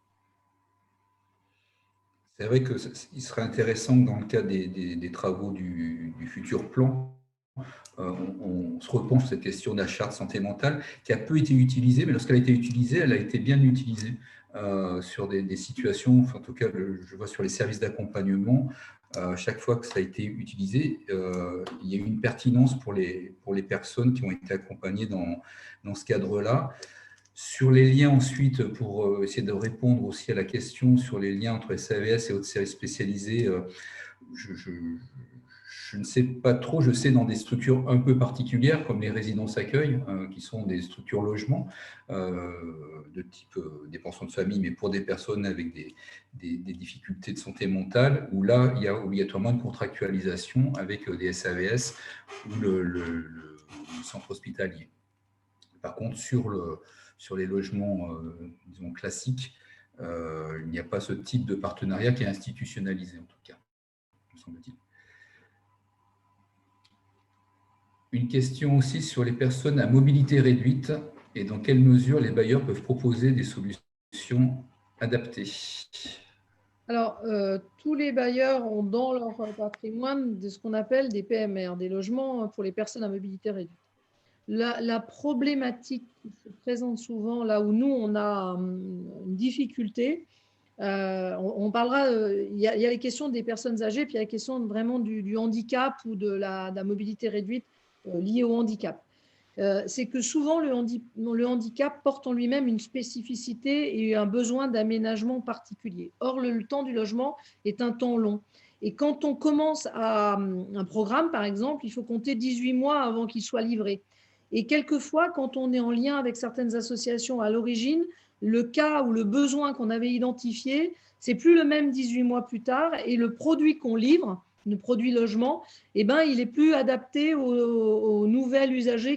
C'est vrai qu'il serait intéressant que dans le cadre des travaux du futur plan, on se repenche sur cette question de la charte santé mentale qui a peu été utilisée, mais lorsqu'elle a été utilisée, elle a été bien utilisée sur des situations, enfin, en tout cas, je vois sur les services d'accompagnement, chaque fois que ça a été utilisé, il y a eu une pertinence pour les personnes qui ont été accompagnées dans ce cadre-là. Sur les liens ensuite, pour essayer de répondre aussi à la question sur les liens entre SAVS et autres services spécialisés, je ne sais pas trop. Je sais dans des structures un peu particulières comme les résidences accueil, qui sont des structures logement de type des pensions de famille, mais pour des personnes avec des difficultés de santé mentale, où là, il y a obligatoirement une contractualisation avec des SAVS ou le centre hospitalier. Par contre, sur les logements, disons, classiques, il n'y a pas ce type de partenariat qui est institutionnalisé, en tout cas, me semble-t-il. Une question aussi sur les personnes à mobilité réduite et dans quelle mesure les bailleurs peuvent proposer des solutions adaptées.
Alors, tous les bailleurs ont dans leur patrimoine ce qu'on appelle des PMR, des logements pour les personnes à mobilité réduite. La problématique qui se présente souvent, là où nous, on a une difficulté, on parlera, il y a les questions des personnes âgées, puis il y a la question vraiment du handicap ou de la mobilité réduite liée au handicap. C'est que souvent, le handicap porte en lui-même une spécificité et un besoin d'aménagement particulier. Or, le temps du logement est un temps long. Et quand on commence un programme, par exemple, il faut compter 18 mois avant qu'il soit livré. Et quelquefois, quand on est en lien avec certaines associations à l'origine, le cas ou le besoin qu'on avait identifié, c'est plus le même 18 mois plus tard, et le produit qu'on livre, le produit logement, eh ben, il est plus adapté au nouvel usager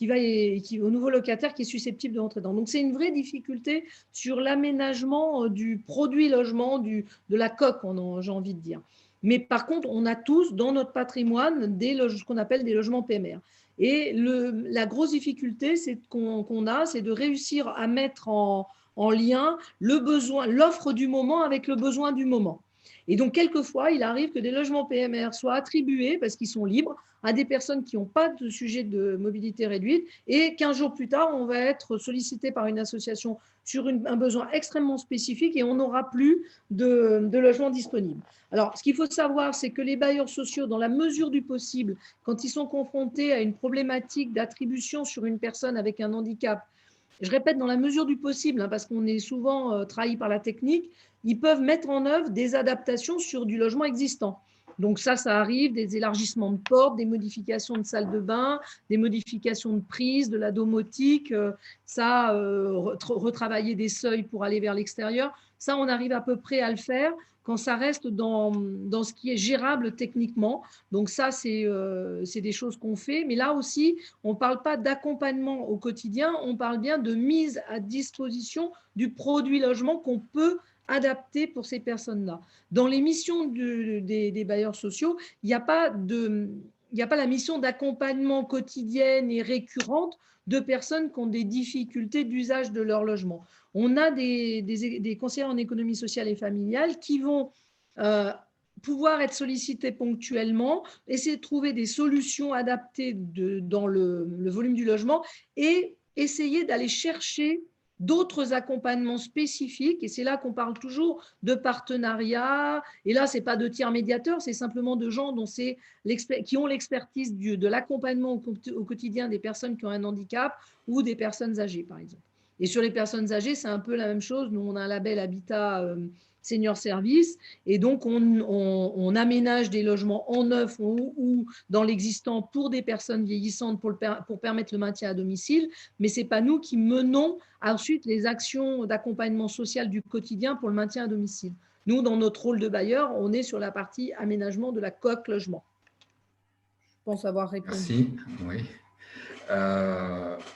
au nouveau locataire qui est susceptible de rentrer dedans. Donc, c'est une vraie difficulté sur l'aménagement du produit logement, de la coque, j'ai envie de dire. Mais par contre, on a tous dans notre patrimoine ce qu'on appelle des logements PMR. Et la grosse difficulté qu'on a, c'est de réussir à mettre en lien l'offre du moment avec le besoin du moment. Et donc, quelquefois, il arrive que des logements PMR soient attribués, parce qu'ils sont libres, à des personnes qui n'ont pas de sujet de mobilité réduite. Et 15 jours plus tard, on va être sollicité par une association sur un besoin extrêmement spécifique et on n'aura plus de logements disponibles. Alors, ce qu'il faut savoir, c'est que les bailleurs sociaux, dans la mesure du possible, quand ils sont confrontés à une problématique d'attribution sur une personne avec un handicap, je répète, dans la mesure du possible, parce qu'on est souvent trahi par la technique, ils peuvent mettre en œuvre des adaptations sur du logement existant. Donc ça arrive, des élargissements de portes, des modifications de salles de bain, des modifications de prises, de la domotique, retravailler des seuils pour aller vers l'extérieur. Ça, on arrive à peu près à le faire quand ça reste dans ce qui est gérable techniquement. Donc ça, c'est des choses qu'on fait. Mais là aussi, on ne parle pas d'accompagnement au quotidien, on parle bien de mise à disposition du produit logement qu'on peut adapter pour ces personnes-là. Dans les missions des bailleurs sociaux, il n'y a pas la mission d'accompagnement quotidienne et récurrente de personnes qui ont des difficultés d'usage de leur logement. On a des conseillers en économie sociale et familiale qui vont pouvoir être sollicités ponctuellement, essayer de trouver des solutions adaptées dans le volume du logement et essayer d'aller chercher d'autres accompagnements spécifiques. Et c'est là qu'on parle toujours de partenariat. Et là, ce n'est pas de tiers médiateurs, c'est simplement de gens qui ont l'expertise de l'accompagnement au quotidien des personnes qui ont un handicap ou des personnes âgées, par exemple. Et sur les personnes âgées, c'est un peu la même chose. Nous, on a un label Habitat Senior Service, et donc on aménage des logements en neuf ou dans l'existant pour des personnes vieillissantes pour permettre le maintien à domicile, mais ce n'est pas nous qui menons ensuite les actions d'accompagnement social du quotidien pour le maintien à domicile. Nous, dans notre rôle de bailleur, on est sur la partie aménagement de la coque logement. Je pense avoir répondu.
Merci, oui.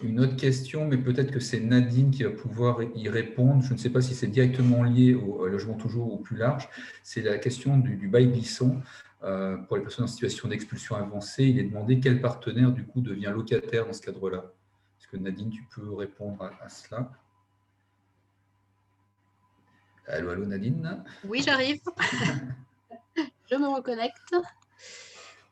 Une autre question, mais peut-être que c'est Nadine qui va pouvoir y répondre. Je ne sais pas si c'est directement lié au logement toujours ou plus large. C'est la question du bail glissant. Pour les personnes en situation d'expulsion avancée, il est demandé quel partenaire du coup devient locataire dans ce cadre-là. Est-ce que Nadine, tu peux répondre à cela? Allô, allô Nadine?
Oui, j'arrive. Je me reconnecte.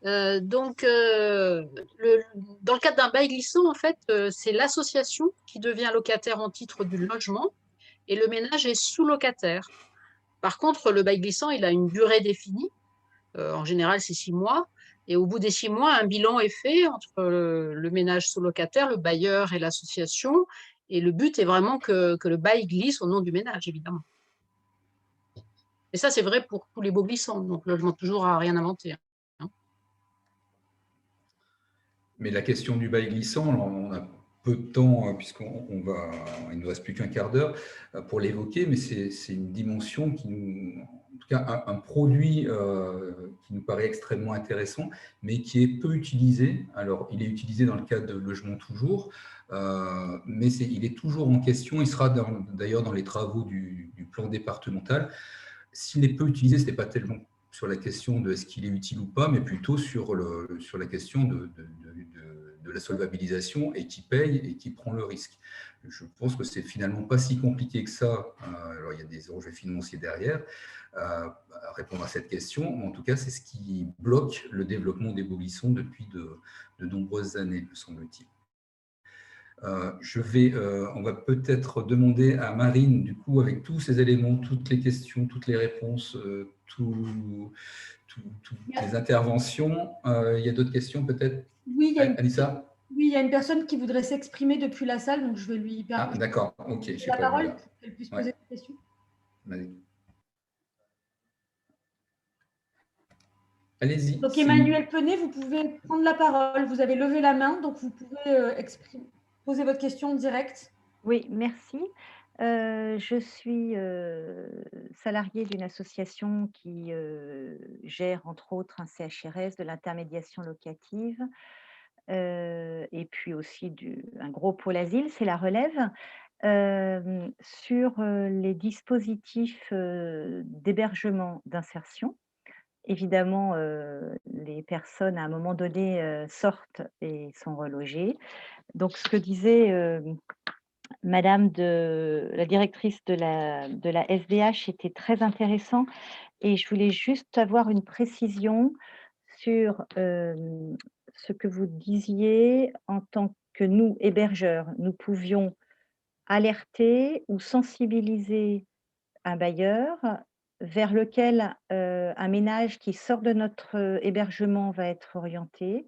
Dans le cadre d'un bail glissant, en fait, c'est l'association qui devient locataire en titre du logement et le ménage est sous-locataire. Par contre, le bail glissant, il a une durée définie. En général, c'est 6 mois. Et au bout des 6 mois, un bilan est fait entre le ménage sous-locataire, le bailleur et l'association. Et le but est vraiment que le bail glisse au nom du ménage, évidemment. Et ça, c'est vrai pour tous les baux glissants. Donc, le logement toujours n'a rien inventé.
Mais la question du bail glissant, on a peu de temps, puisqu'il ne nous reste plus qu'un quart d'heure pour l'évoquer, mais c'est une dimension qui nous, en tout cas un produit qui nous paraît extrêmement intéressant, mais qui est peu utilisé. Alors, il est utilisé dans le cadre de Logement Toujours, mais il est toujours en question. Il sera d'ailleurs dans les travaux du plan départemental. S'il est peu utilisé, ce n'est pas tellement sur la question de est-ce qu'il est utile ou pas, mais plutôt sur la question de la solvabilisation et qui paye et qui prend le risque. Je pense que c'est finalement pas si compliqué que ça. Alors, il y a des enjeux financiers derrière à répondre à cette question. Mais en tout cas, c'est ce qui bloque le développement des baux glissants depuis de nombreuses années, me semble-t-il. On va peut-être demander à Marine, du coup, avec tous ces éléments, toutes les questions, toutes les réponses, toutes les interventions. Il y a d'autres questions peut-être?
Oui,
Alissa?
Oui, il y a une personne qui voudrait s'exprimer depuis la salle, donc je vais lui permettre.
Ah, d'accord, ok.
La parole pour qu'elle puisse poser des questions.
Vas-y. Allez-y.
Donc, Emmanuel Penet, vous pouvez prendre la parole. Vous avez levé la main, donc vous pouvez poser votre question en direct.
Oui, merci. Je suis salariée d'une association qui gère entre autres un CHRS, de l'intermédiation locative, et puis aussi un gros pôle asile, c'est la Relève. Sur les dispositifs d'hébergement, d'insertion. Évidemment, les personnes à un moment donné sortent et sont relogées. Donc ce que disait Madame la directrice de la SDH était très intéressant et je voulais juste avoir une précision sur ce que vous disiez en tant que nous, hébergeurs, nous pouvions alerter ou sensibiliser un bailleur vers lequel un ménage qui sort de notre hébergement va être orienté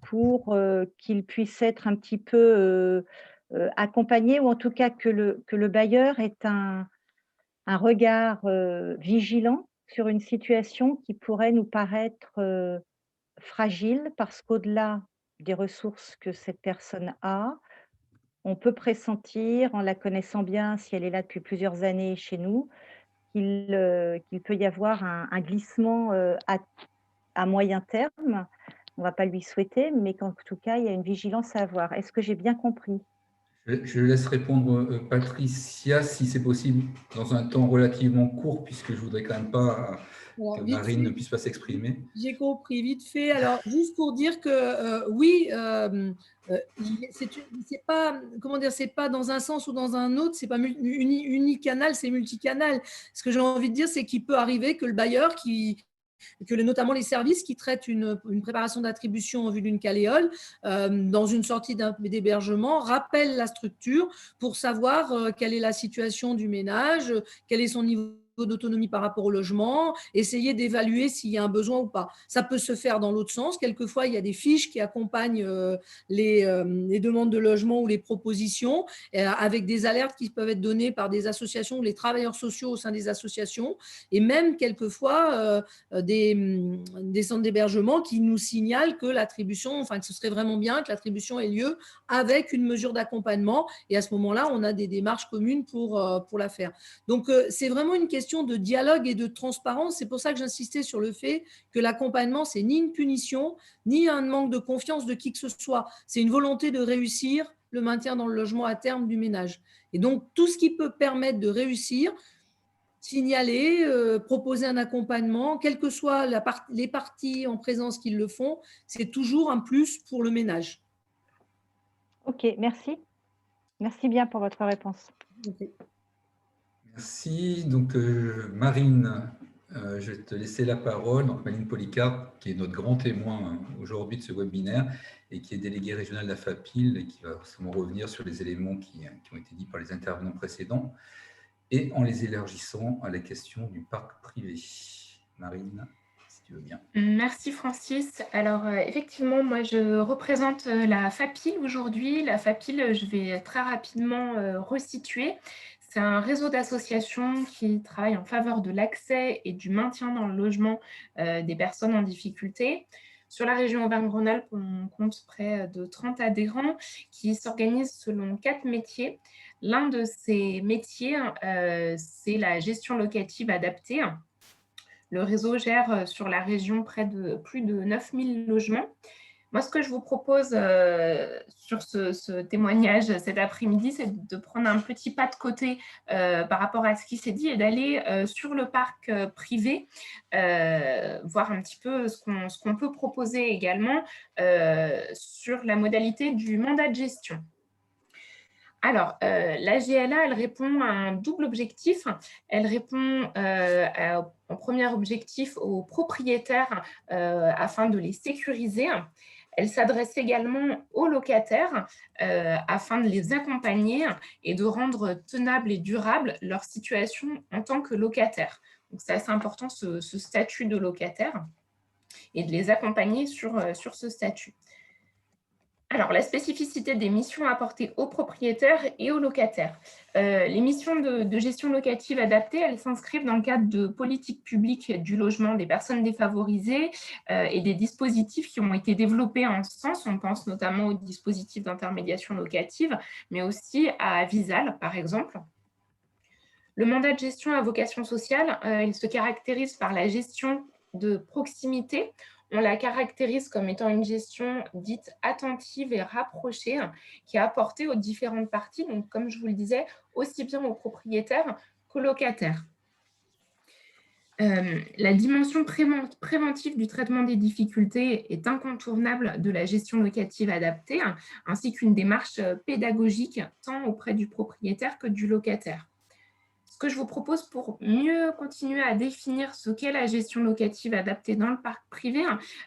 pour qu'il puisse être un petit peu accompagné, ou en tout cas que le bailleur ait un regard vigilant sur une situation qui pourrait nous paraître fragile, parce qu'au-delà des ressources que cette personne a, on peut pressentir, en la connaissant bien, si elle est là depuis plusieurs années chez nous, qu'il peut y avoir un glissement à moyen terme. On ne va pas lui souhaiter, mais qu'en tout cas, il y a une vigilance à avoir. Est-ce que j'ai bien compris?
Je laisse répondre Patricia, si c'est possible, dans un temps relativement court, puisque je ne voudrais quand même pas que Marine ne puisse pas s'exprimer.
J'ai compris, vite fait. Alors, juste pour dire que oui, c'est pas, comment dire, c'est pas dans un sens ou dans un autre, c'est pas unicanal, c'est multicanal. Ce que j'ai envie de dire, c'est qu'il peut arriver que le bailleur notamment les services qui traitent une préparation d'attribution en vue d'une caléole dans une sortie d'hébergement rappellent la structure pour savoir quelle est la situation du ménage, quel est son niveau d'autonomie par rapport au logement, essayer d'évaluer s'il y a un besoin ou pas. Ça peut se faire dans l'autre sens. Quelquefois, il y a des fiches qui accompagnent les demandes de logement ou les propositions, avec des alertes qui peuvent être données par des associations ou les travailleurs sociaux au sein des associations, et même quelquefois des centres d'hébergement qui nous signalent que l'attribution, enfin que ce serait vraiment bien que l'attribution ait lieu avec une mesure d'accompagnement, et à ce moment-là, on a des démarches communes pour la faire. Donc, c'est vraiment une question de dialogue et de transparence. C'est pour ça que j'insistais sur le fait que l'accompagnement, c'est ni une punition, ni un manque de confiance de qui que ce soit. C'est une volonté de réussir le maintien dans le logement à terme du ménage. Et donc, tout ce qui peut permettre de réussir, signaler, proposer un accompagnement, quelles que soient les parties en présence qui le font, c'est toujours un plus pour le ménage.
Ok, merci. Merci bien pour votre réponse.
Okay.
Merci. Donc, Marine, je vais te laisser la parole. Donc, Marine Polycarpe, qui est notre grand témoin aujourd'hui de ce webinaire et qui est déléguée régionale de la FAPIL et qui va forcément revenir sur les éléments qui ont été dits par les intervenants précédents et en les élargissant à la question du parc privé. Marine, si tu veux bien.
Merci Francis. Alors effectivement, moi je représente la FAPIL aujourd'hui. La FAPIL, je vais très rapidement resituer. C'est un réseau d'associations qui travaille en faveur de l'accès et du maintien dans le logement des personnes en difficulté. Sur la région Auvergne-Rhône-Alpes, on compte près de 30 adhérents qui s'organisent selon 4 métiers. L'un de ces métiers, c'est la gestion locative adaptée. Le réseau gère sur la région près de plus de 9000 logements. Moi, ce que je vous propose sur ce témoignage cet après-midi, c'est de prendre un petit pas de côté par rapport à ce qui s'est dit et d'aller sur le parc privé, voir un petit peu ce qu'on peut proposer également sur la modalité du mandat de gestion. Alors, la GLA, elle répond à un double objectif. Elle répond en premier objectif aux propriétaires afin de les sécuriser. Elle s'adresse également aux locataires afin de les accompagner et de rendre tenable et durable leur situation en tant que locataire. Donc, c'est assez important ce statut de locataire et de les accompagner sur ce statut. Alors, la spécificité des missions apportées aux propriétaires et aux locataires. Les missions de gestion locative adaptée, elles s'inscrivent dans le cadre de politiques publiques du logement des personnes défavorisées et des dispositifs qui ont été développés en ce sens. On pense notamment aux dispositifs d'intermédiation locative, mais aussi à Visal, par exemple. Le mandat de gestion à vocation sociale, il se caractérise par la gestion de proximité. On la caractérise comme étant une gestion dite attentive et rapprochée qui est apportée aux différentes parties, donc comme je vous le disais, aussi bien aux propriétaires qu'aux locataires. La dimension préventive du traitement des difficultés est incontournable de la gestion locative adaptée, ainsi qu'une démarche pédagogique tant auprès du propriétaire que du locataire. Ce que je vous propose pour mieux continuer à définir ce qu'est la gestion locative adaptée dans le parc privé,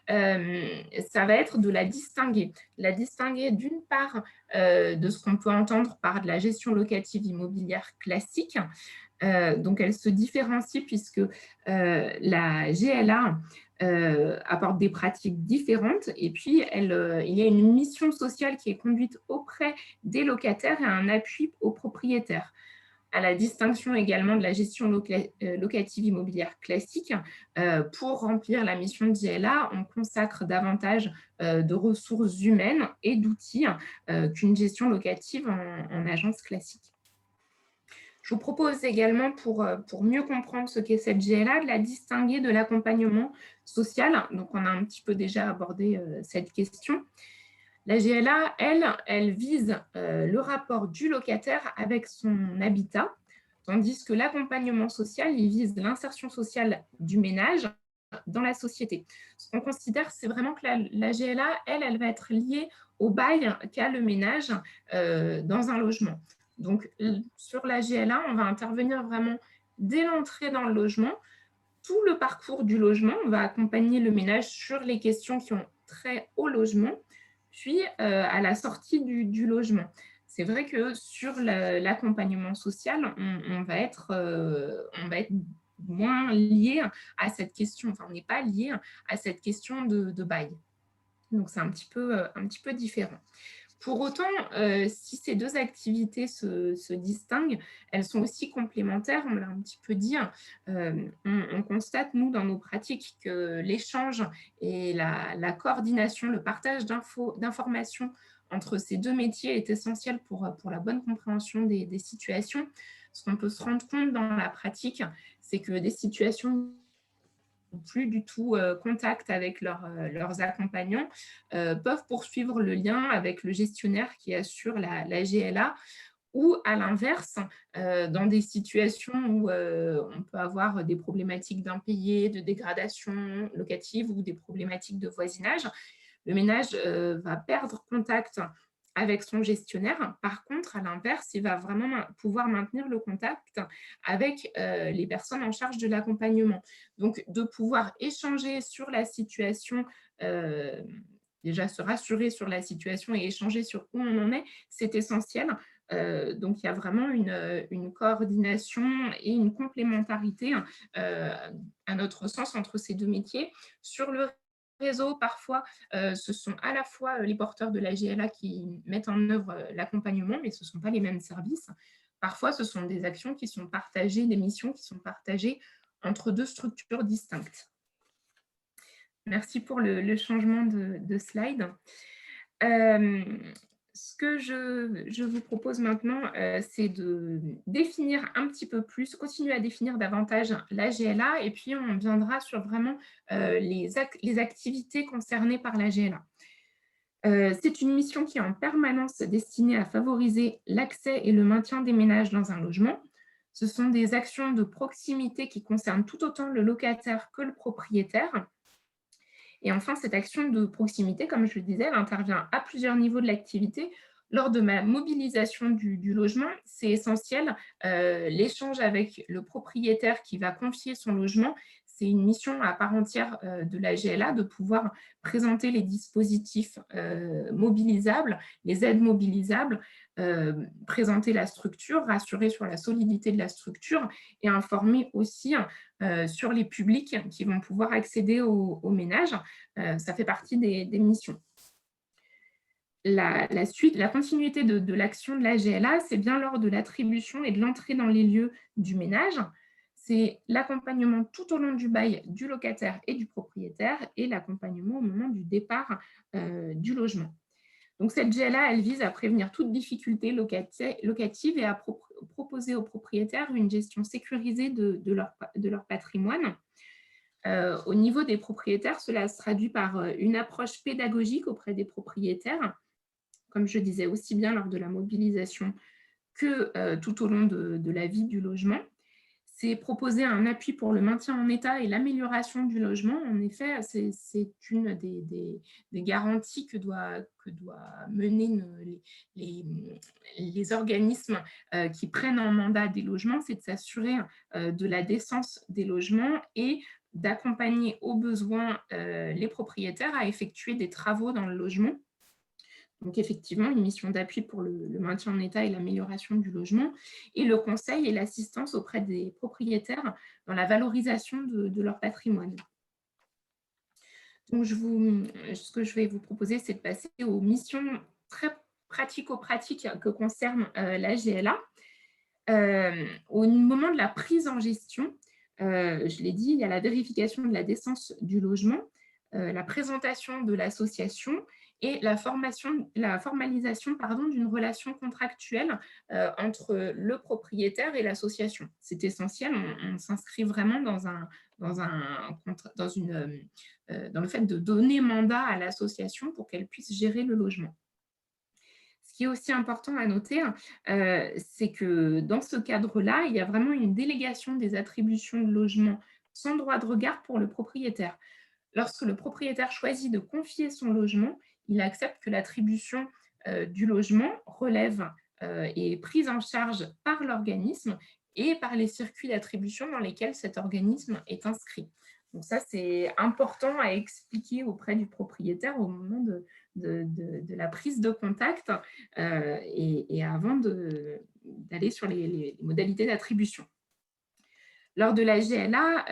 ça va être de la distinguer. La distinguer d'une part de ce qu'on peut entendre par de la gestion locative immobilière classique. Donc, elle se différencie puisque la GLA apporte des pratiques différentes et puis il y a une mission sociale qui est conduite auprès des locataires et un appui aux propriétaires. À la distinction également de la gestion locative immobilière classique, pour remplir la mission de GLA, on consacre davantage de ressources humaines et d'outils qu'une gestion locative en agence classique. Je vous propose également, pour mieux comprendre ce qu'est cette GLA, de la distinguer de l'accompagnement social. Donc, on a un petit peu déjà abordé cette question. La GLA, elle vise le rapport du locataire avec son habitat, tandis que l'accompagnement social, il vise l'insertion sociale du ménage dans la société. Ce qu'on considère, c'est vraiment que la GLA, elle va être liée au bail qu'a le ménage dans un logement. Donc, sur la GLA, on va intervenir vraiment dès l'entrée dans le logement. Tout le parcours du logement, on va accompagner le ménage sur les questions qui ont trait au logement, puis à la sortie du logement. C'est vrai que sur l'accompagnement social, on va être moins lié à cette question, enfin on n'est pas lié à cette question de bail. Donc c'est un petit peu différent. Pour autant, si ces deux activités se distinguent, elles sont aussi complémentaires, on l'a un petit peu dit. On constate, nous, dans nos pratiques, que l'échange et la coordination, le partage d'informations entre ces deux métiers est essentiel pour la bonne compréhension des situations. Ce qu'on peut se rendre compte dans la pratique, c'est que des situations plus du tout contact avec leurs accompagnants, peuvent poursuivre le lien avec le gestionnaire qui assure la GLA, ou à l'inverse, dans des situations où on peut avoir des problématiques d'impayés, de dégradation locative ou des problématiques de voisinage, le ménage va perdre contact avec son gestionnaire. Par contre, à l'inverse, il va vraiment pouvoir maintenir le contact avec les personnes en charge de l'accompagnement. Donc, de pouvoir échanger sur la situation, déjà se rassurer sur la situation et échanger sur où on en est, c'est essentiel. Donc, il y a vraiment une coordination et une complémentarité, à notre sens, entre ces deux métiers. Sur le réseau, parfois, ce sont à la fois les porteurs de la GLA qui mettent en œuvre l'accompagnement, mais ce ne sont pas les mêmes services. Parfois, ce sont des actions qui sont partagées, des missions qui sont partagées entre deux structures distinctes. Merci pour le changement de slide. Ce que je vous propose maintenant, c'est de définir un petit peu plus, continuer à définir davantage la GLA, et puis on viendra sur vraiment les activités concernées par la GLA. C'est une mission qui est en permanence destinée à favoriser l'accès et le maintien des ménages dans un logement. Ce sont des actions de proximité qui concernent tout autant le locataire que le propriétaire. Et enfin, cette action de proximité, comme je le disais, elle intervient à plusieurs niveaux de l'activité. Lors de ma mobilisation du logement, c'est essentiel. L'échange avec le propriétaire qui va confier son logement, c'est une mission à part entière de la GLA, de pouvoir présenter les dispositifs mobilisables, les aides mobilisables, présenter la structure, rassurer sur la solidité de la structure et informer aussi sur les publics qui vont pouvoir accéder au ménage. Ça fait partie des missions. la continuité de l'action de la GLA, c'est bien lors de l'attribution et de l'entrée dans les lieux du ménage. C'est l'accompagnement tout au long du bail du locataire et du propriétaire et l'accompagnement au moment du départ du logement. Donc, cette GLA, elle vise à prévenir toute difficulté locative et à proposer aux propriétaires une gestion sécurisée de leur patrimoine. Au niveau des propriétaires, cela se traduit par une approche pédagogique auprès des propriétaires, comme je disais, aussi bien lors de la mobilisation que tout au long de la vie du logement. C'est proposer un appui pour le maintien en état et l'amélioration du logement. En effet, c'est une des garanties que doit mener les organismes qui prennent en mandat des logements, c'est de s'assurer de la décence des logements et d'accompagner au besoin les propriétaires à effectuer des travaux dans le logement. Donc, effectivement, une mission d'appui pour le maintien en état et l'amélioration du logement, et le conseil et l'assistance auprès des propriétaires dans la valorisation de leur patrimoine. Donc, ce que je vais vous proposer, c'est de passer aux missions très pratico-pratiques que concerne la GLA. Au moment de la prise en gestion, je l'ai dit, il y a la vérification de la décence du logement, la présentation de l'association et la formalisation d'une relation contractuelle entre le propriétaire et l'association. C'est essentiel, on s'inscrit vraiment dans le fait de donner mandat à l'association pour qu'elle puisse gérer le logement. Ce qui est aussi important à noter, c'est que dans ce cadre-là, il y a vraiment une délégation des attributions de logement sans droit de regard pour le propriétaire. Lorsque le propriétaire choisit de confier son logement, il accepte que l'attribution du logement relève et est prise en charge par l'organisme et par les circuits d'attribution dans lesquels cet organisme est inscrit. Donc ça, c'est important à expliquer auprès du propriétaire au moment de la prise de contact et avant d'aller sur les modalités d'attribution. Lors de la GLA,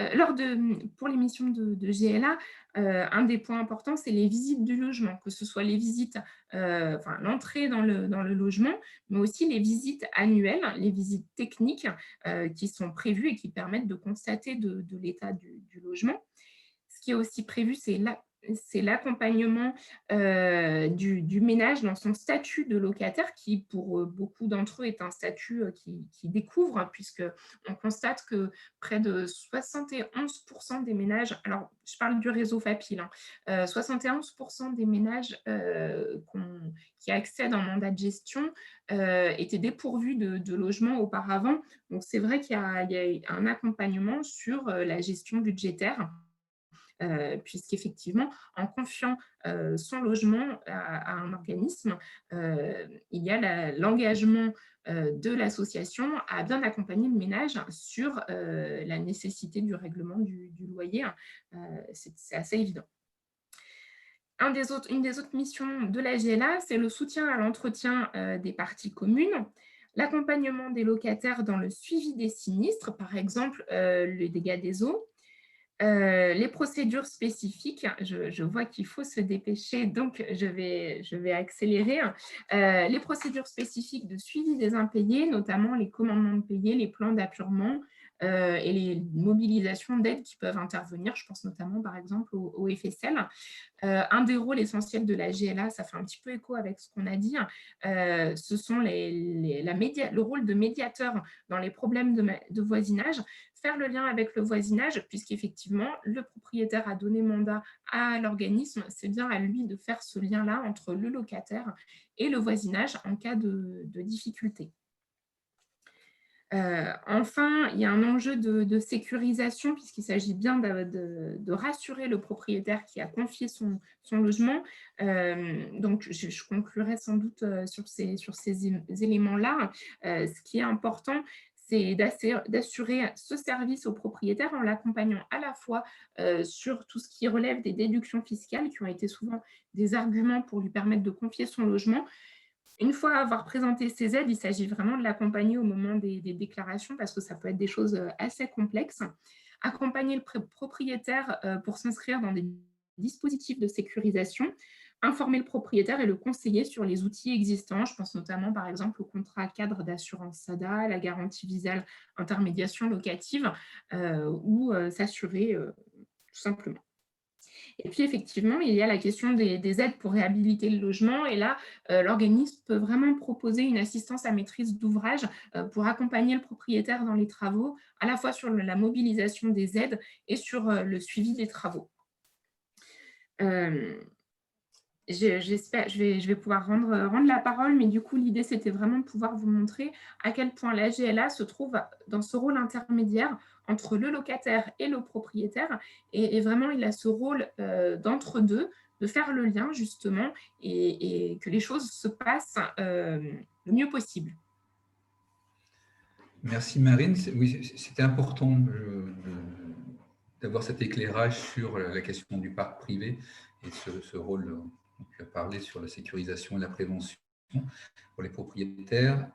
pour les missions de GLA, un des points importants, c'est les visites du logement, que ce soit les visites, l'entrée dans le logement, mais aussi les visites annuelles, les visites techniques qui sont prévues et qui permettent de constater de l'état du logement. Ce qui est aussi prévu, c'est l'accompagnement du ménage dans son statut de locataire, qui pour beaucoup d'entre eux est un statut qui découvre, puisqu'on constate que près de 71% des ménages, alors je parle du réseau FAPIL, 71% des ménages qui accèdent en mandat de gestion étaient dépourvus de logement auparavant. Donc c'est vrai qu'il y a un accompagnement sur la gestion budgétaire, puisqu'effectivement, en confiant son logement à un organisme, il y a l'engagement de l'association à bien accompagner le ménage sur la nécessité du règlement du loyer. C'est assez évident. Une des autres missions de la GLA, c'est le soutien à l'entretien des parties communes, l'accompagnement des locataires dans le suivi des sinistres, par exemple les dégâts des eaux, les procédures spécifiques. Je vois qu'il faut se dépêcher, donc je vais accélérer. Les procédures spécifiques de suivi des impayés, notamment les commandements de payer, les plans d'apurement et les mobilisations d'aide qui peuvent intervenir. Je pense notamment, par exemple, au FSL. Un des rôles essentiels de la GLA, ça fait un petit peu écho avec ce qu'on a dit, ce sont le rôle de médiateur dans les problèmes de voisinage, faire le lien avec le voisinage, puisqu'effectivement, le propriétaire a donné mandat à l'organisme, c'est bien à lui de faire ce lien-là entre le locataire et le voisinage en cas de difficulté. Enfin, il y a un enjeu de sécurisation, puisqu'il s'agit bien de rassurer le propriétaire qui a confié son logement. Donc, je conclurai sans doute sur ces éléments-là. Ce qui est important, c'est d'assurer ce service au propriétaire en l'accompagnant à la fois sur tout ce qui relève des déductions fiscales, qui ont été souvent des arguments pour lui permettre de confier son logement. Une fois avoir présenté ces aides, il s'agit vraiment de l'accompagner au moment des déclarations, parce que ça peut être des choses assez complexes. Accompagner le propriétaire pour s'inscrire dans des dispositifs de sécurisation, informer le propriétaire et le conseiller sur les outils existants. Je pense notamment, par exemple, au contrat cadre d'assurance SADA, la garantie visale intermédiation locative, ou s'assurer tout simplement. Et puis, effectivement, il y a la question des aides pour réhabiliter le logement. Et là, l'organisme peut vraiment proposer une assistance à maîtrise d'ouvrage pour accompagner le propriétaire dans les travaux, à la fois sur la mobilisation des aides et sur le suivi des travaux. J'espère, je vais pouvoir rendre la parole, mais du coup, l'idée, c'était vraiment de pouvoir vous montrer à quel point la GLA se trouve dans ce rôle intermédiaire entre le locataire et le propriétaire. Et vraiment, il a ce rôle d'entre-deux, de faire le lien, justement, et que les choses se passent le mieux possible.
Merci Marine. Oui, c'était important d'avoir cet éclairage sur la question du parc privé et ce rôle dont tu as parlé sur la sécurisation et la prévention pour les propriétaires.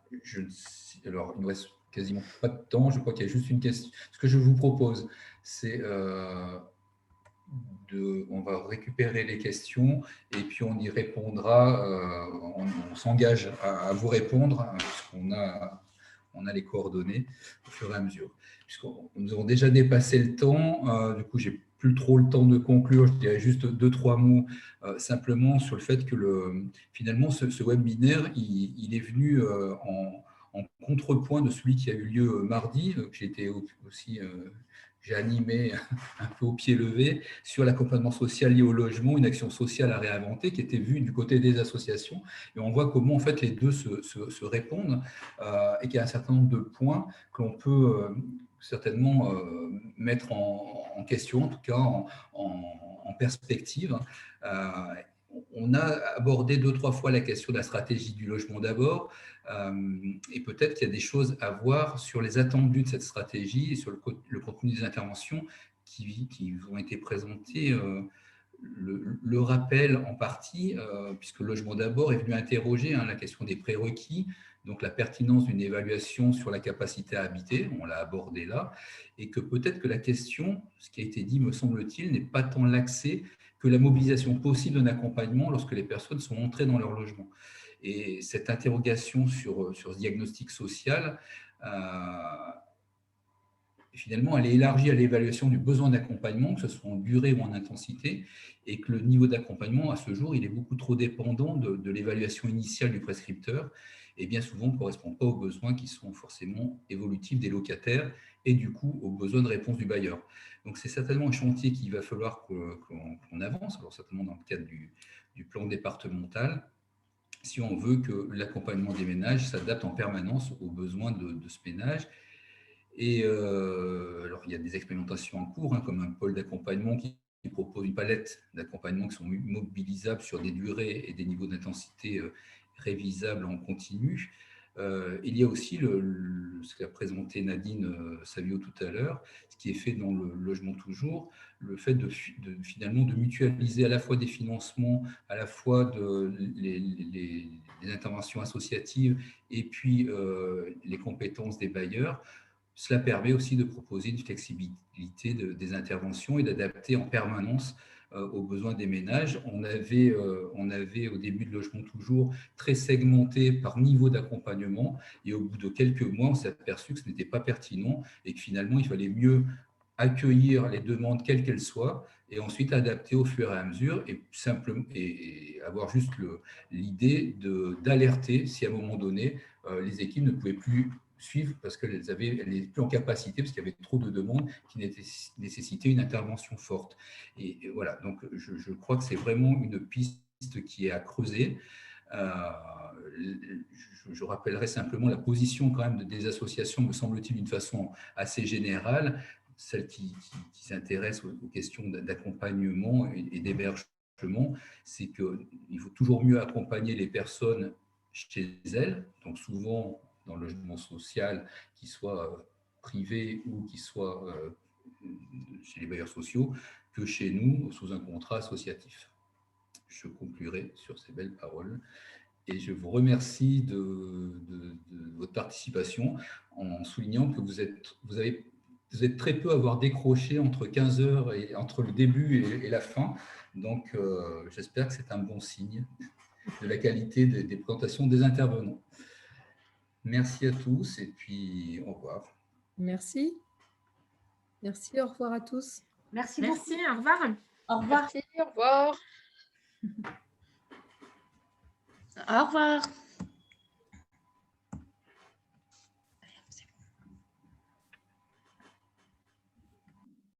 Alors, il ne nous reste quasiment pas de temps. Je crois qu'il y a juste une question. Ce que je vous propose, c'est on va récupérer les questions et puis on y répondra. On s'engage à vous répondre puisqu'on a les coordonnées au fur et à mesure. Nous avons déjà dépassé le temps, du coup, j'ai plus trop le temps de conclure. Je dirais juste 2-3 mots simplement sur le fait que finalement, ce webinaire, il est venu en contrepoint de celui qui a eu lieu mardi, que j'ai été aussi... j'ai animé un peu au pied levé sur l'accompagnement social lié au logement, une action sociale à réinventer qui était vue du côté des associations. Et on voit comment en fait les deux se répondent et qu'il y a un certain nombre de points que l'on peut certainement mettre en question, en tout cas en perspective. On a abordé 2-3 fois la question de la stratégie du logement d'abord, et peut-être qu'il y a des choses à voir sur les attendus de cette stratégie et sur le contenu des interventions qui ont été présentées. Le rappel en partie, puisque le logement d'abord est venu interroger la question des prérequis, donc la pertinence d'une évaluation sur la capacité à habiter, on l'a abordé là, et que peut-être que la question, ce qui a été dit me semble-t-il, n'est pas tant l'accès que la mobilisation possible d'un accompagnement lorsque les personnes sont entrées dans leur logement. Et cette interrogation sur ce diagnostic social, finalement, elle est élargie à l'évaluation du besoin d'accompagnement, que ce soit en durée ou en intensité, et que le niveau d'accompagnement, à ce jour, il est beaucoup trop dépendant de l'évaluation initiale du prescripteur, et bien souvent ne correspond pas aux besoins qui sont forcément évolutifs des locataires, et du coup aux besoins de réponse du bailleur. Donc c'est certainement un chantier qu'il va falloir qu'on avance, alors certainement dans le cadre du plan départemental, si on veut que l'accompagnement des ménages s'adapte en permanence aux besoins de ce ménage. Et alors, il y a des expérimentations en cours, comme un pôle d'accompagnement qui propose une palette d'accompagnements qui sont mobilisables sur des durées et des niveaux d'intensité révisables en continu. Il y a aussi ce qu'a présenté Nadine Savio tout à l'heure, ce qui est fait dans le logement toujours, le fait finalement de mutualiser à la fois des financements, à la fois les interventions associatives et puis les compétences des bailleurs. Cela permet aussi de proposer une flexibilité des interventions et d'adapter en permanence aux besoins des ménages. On avait au début de Logement Toujours très segmenté par niveau d'accompagnement et au bout de quelques mois, on s'est aperçu que ce n'était pas pertinent et que finalement, il fallait mieux accueillir les demandes quelles qu'elles soient et ensuite adapter au fur et à mesure et avoir juste l'idée d'alerter si à un moment donné, les équipes ne pouvaient plus suivre parce qu'elles n'étaient plus en capacité, parce qu'il y avait trop de demandes qui nécessitaient une intervention forte. Et voilà, donc je crois que c'est vraiment une piste qui est à creuser. Je rappellerai simplement la position quand même des associations, me semble-t-il, d'une façon assez générale, celles qui s'intéressent aux questions d'accompagnement et d'hébergement, c'est qu'il faut toujours mieux accompagner les personnes chez elles, donc souvent dans le logement social, qui soit privé ou qui soit chez les bailleurs sociaux, que chez nous, sous un contrat associatif. Je conclurai sur ces belles paroles et je vous remercie de votre participation en soulignant que vous avez vous êtes très peu à avoir décroché entre 15 heures et entre le début et la fin. Donc, j'espère que c'est un bon signe de la qualité des présentations des intervenants. Merci à tous et puis au revoir.
Merci. Merci, au revoir à tous.
Merci
Merci,
beaucoup.
au revoir.
Au revoir.
Merci, au revoir.
Au revoir.